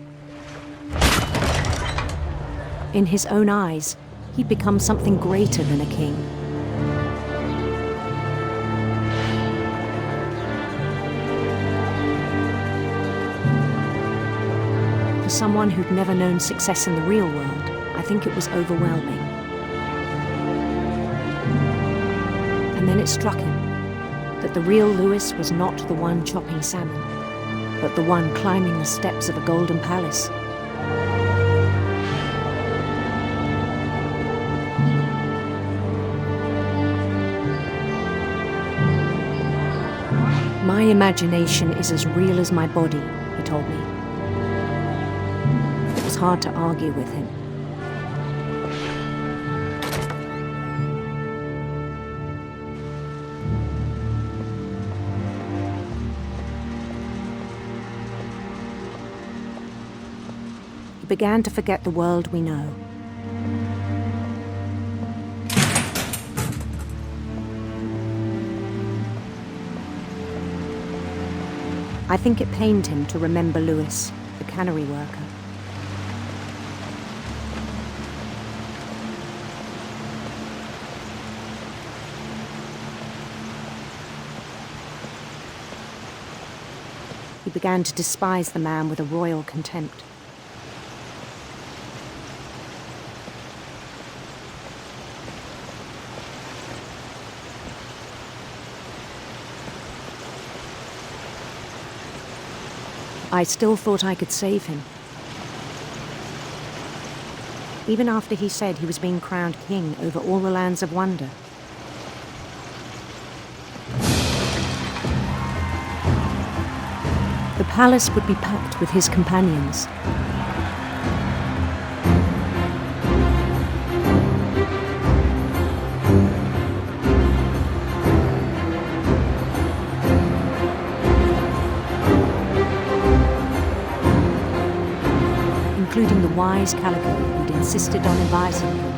In his own eyes, he'd become something greater than a king. For someone who'd never known success in the real world, I think it was overwhelming. And then it struck him that the real Lewis was not the one chopping salmon, but the one climbing the steps of a golden palace. My imagination is as real as my body, he told me. It was hard to argue with him. He began to forget the world we know. I think it pained him to remember Lewis, the cannery worker. He began to despise the man with a royal contempt. I still thought I could save him. Even after he said he was being crowned king over all the lands of wonder. The palace would be packed with his companions. Including the wise Calico who'd insisted on advising him.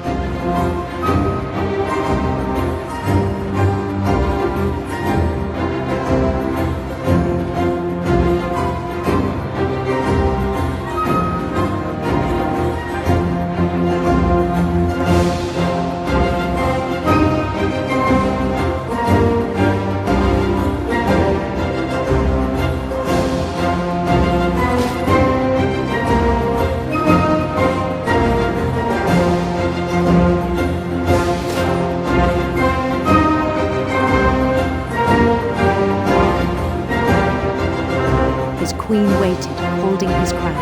Queen waited, holding his crown.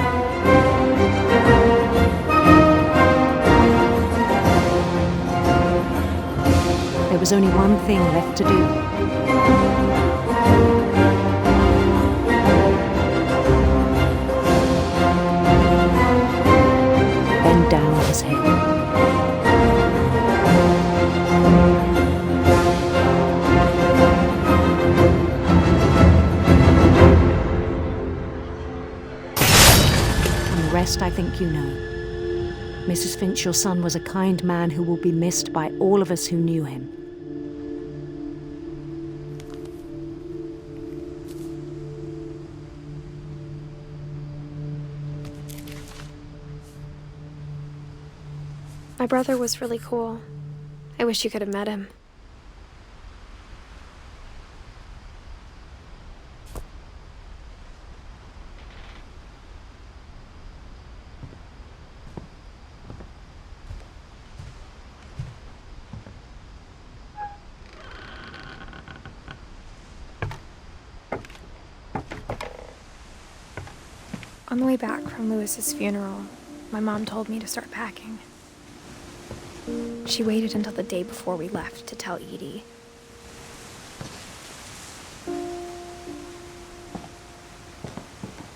There was only one thing left to do. Bend down his head. I think you know. Mrs. Finch, your son was a kind man who will be missed by all of us who knew him. My brother was really cool. I wish you could have met him. On the way back from Lewis's funeral, my mom told me to start packing. She waited until the day before we left to tell Edie.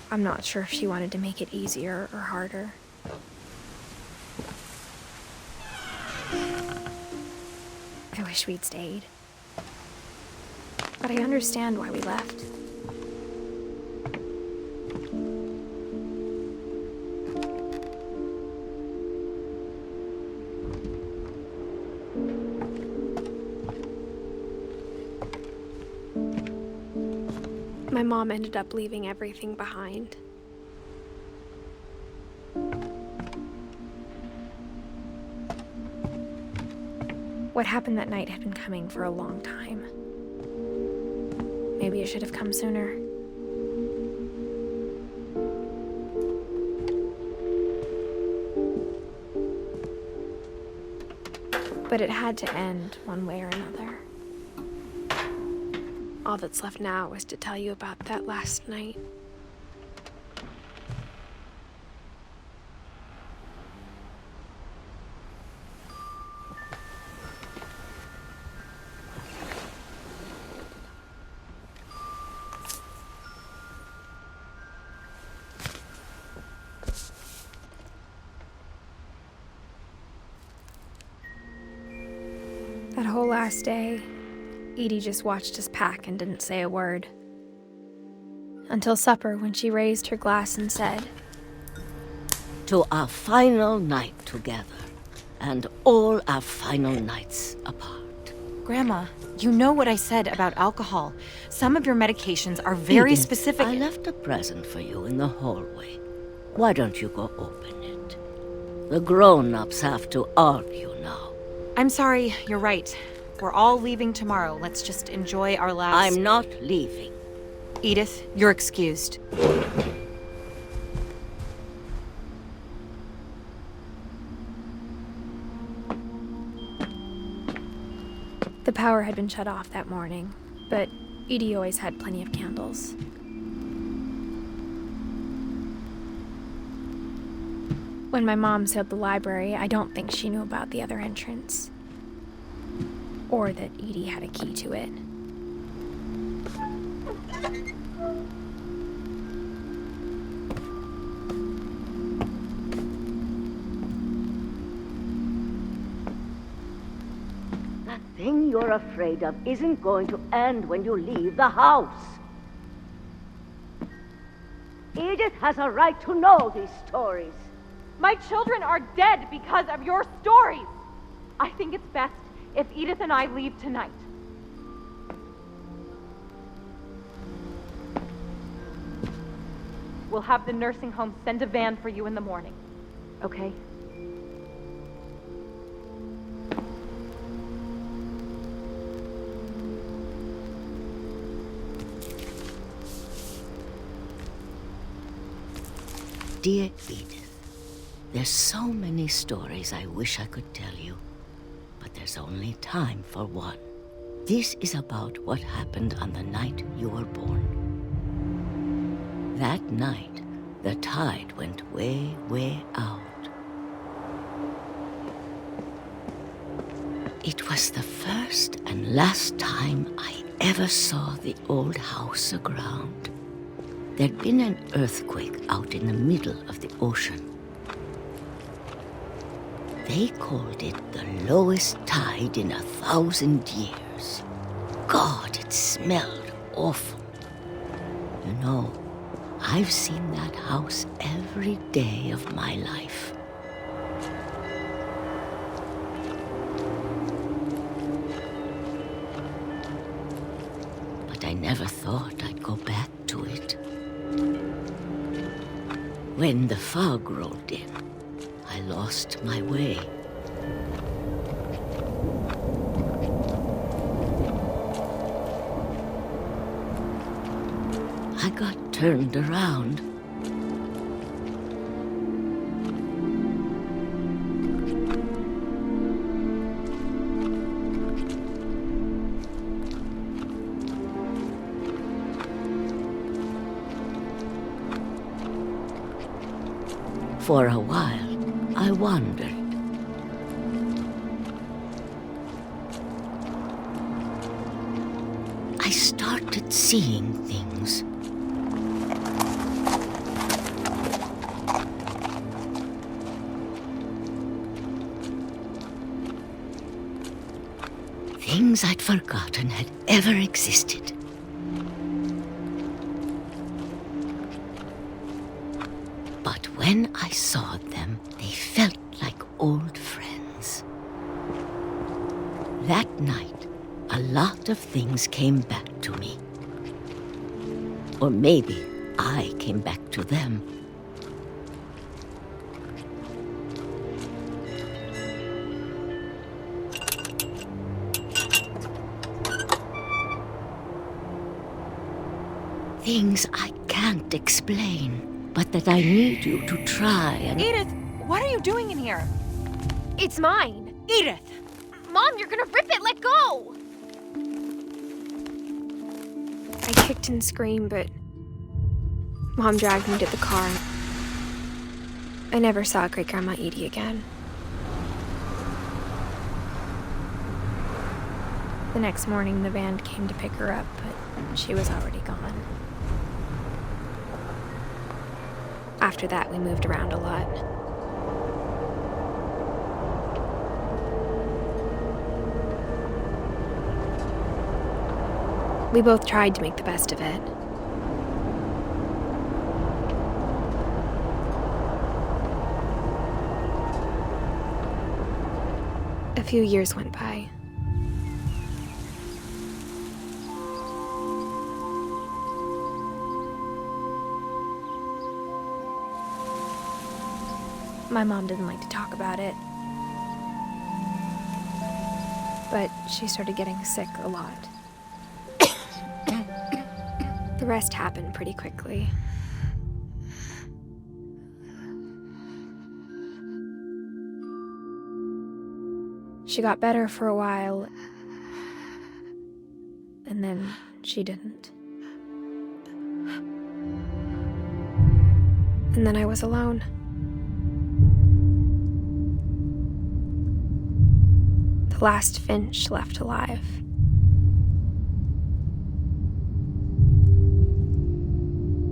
I'm not sure if she wanted to make it easier or harder. I wish we'd stayed. But I understand why we left. My mom ended up leaving everything behind. What happened that night had been coming for a long time. Maybe it should have come sooner. But it had to end one way or another. All that's left now is to tell you about that last night. That whole last day, Edie just watched us pack and didn't say a word. Until supper, when she raised her glass and said, "To our final night together, and all our final nights apart." Grandma, you know what I said about alcohol. Some of your medications are very Edith, specific. I left a present for you in the hallway. Why don't you go open it? The grown-ups have to argue now. I'm sorry, you're right. We're all leaving tomorrow. Let's just enjoy our last... I'm not leaving. Edith, you're excused. The power had been shut off that morning, but Edie always had plenty of candles. When my mom sealed the library, I don't think she knew about the other entrance. Or that Edie had a key to it. The thing you're afraid of isn't going to end when you leave the house. Edith has a right to know these stories. My children are dead because of your stories. I think it's best if Edith and I leave tonight. We'll have the nursing home send a van for you in the morning, okay? Dear Edith, there's so many stories I wish I could tell you, but there's only time for one. This is about what happened on the night you were born. That night, the tide went way, way out. It was the first and last time I ever saw the old house aground. There'd been an earthquake out in the middle of the ocean. They called it the lowest tide in 1,000 years. God, it smelled awful. You know, I've seen that house every day of my life. But I never thought I'd go back to it. When the fog rolled in, I lost my way. I got turned around. For a while, I wandered. I started seeing things. Things I'd forgotten had ever existed. But when I saw them, they felt like old friends. That night, a lot of things came back to me. Or maybe I came back to them. Things I can't explain, but that I need you to try and... Edith, what are you doing in here? It's mine. Edith! Mom, you're gonna rip it! Let go! I kicked and screamed, but Mom dragged me to the car. I never saw Great-Grandma Edie again. The next morning, the van came to pick her up, but she was already gone. After that, we moved around a lot. We both tried to make the best of it. A few years went by. My mom didn't like to talk about it, but she started getting sick a lot. The rest happened pretty quickly. She got better for a while, and then she didn't. And then I was alone. The last Finch left alive.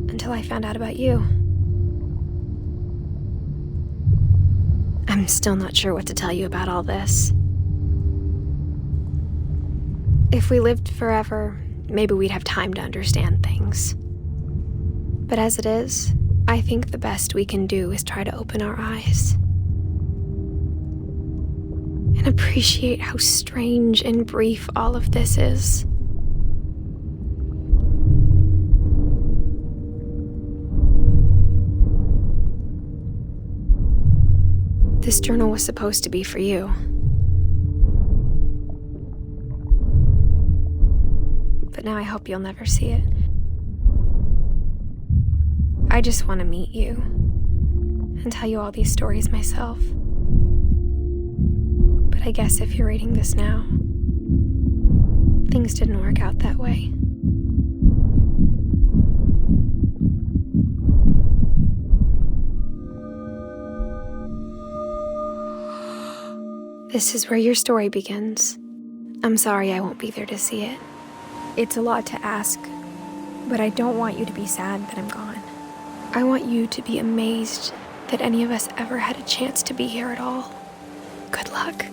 Until I found out about you. I'm still not sure what to tell you about all this. If we lived forever, maybe we'd have time to understand things. But as it is, I think the best we can do is try to open our eyes. And appreciate how strange and brief all of this is. This journal was supposed to be for you. But now I hope you'll never see it. I just want to meet you and tell you all these stories myself. But I guess if you're reading this now, things didn't work out that way. This is where your story begins. I'm sorry I won't be there to see it. It's a lot to ask, but I don't want you to be sad that I'm gone. I want you to be amazed that any of us ever had a chance to be here at all. Good luck.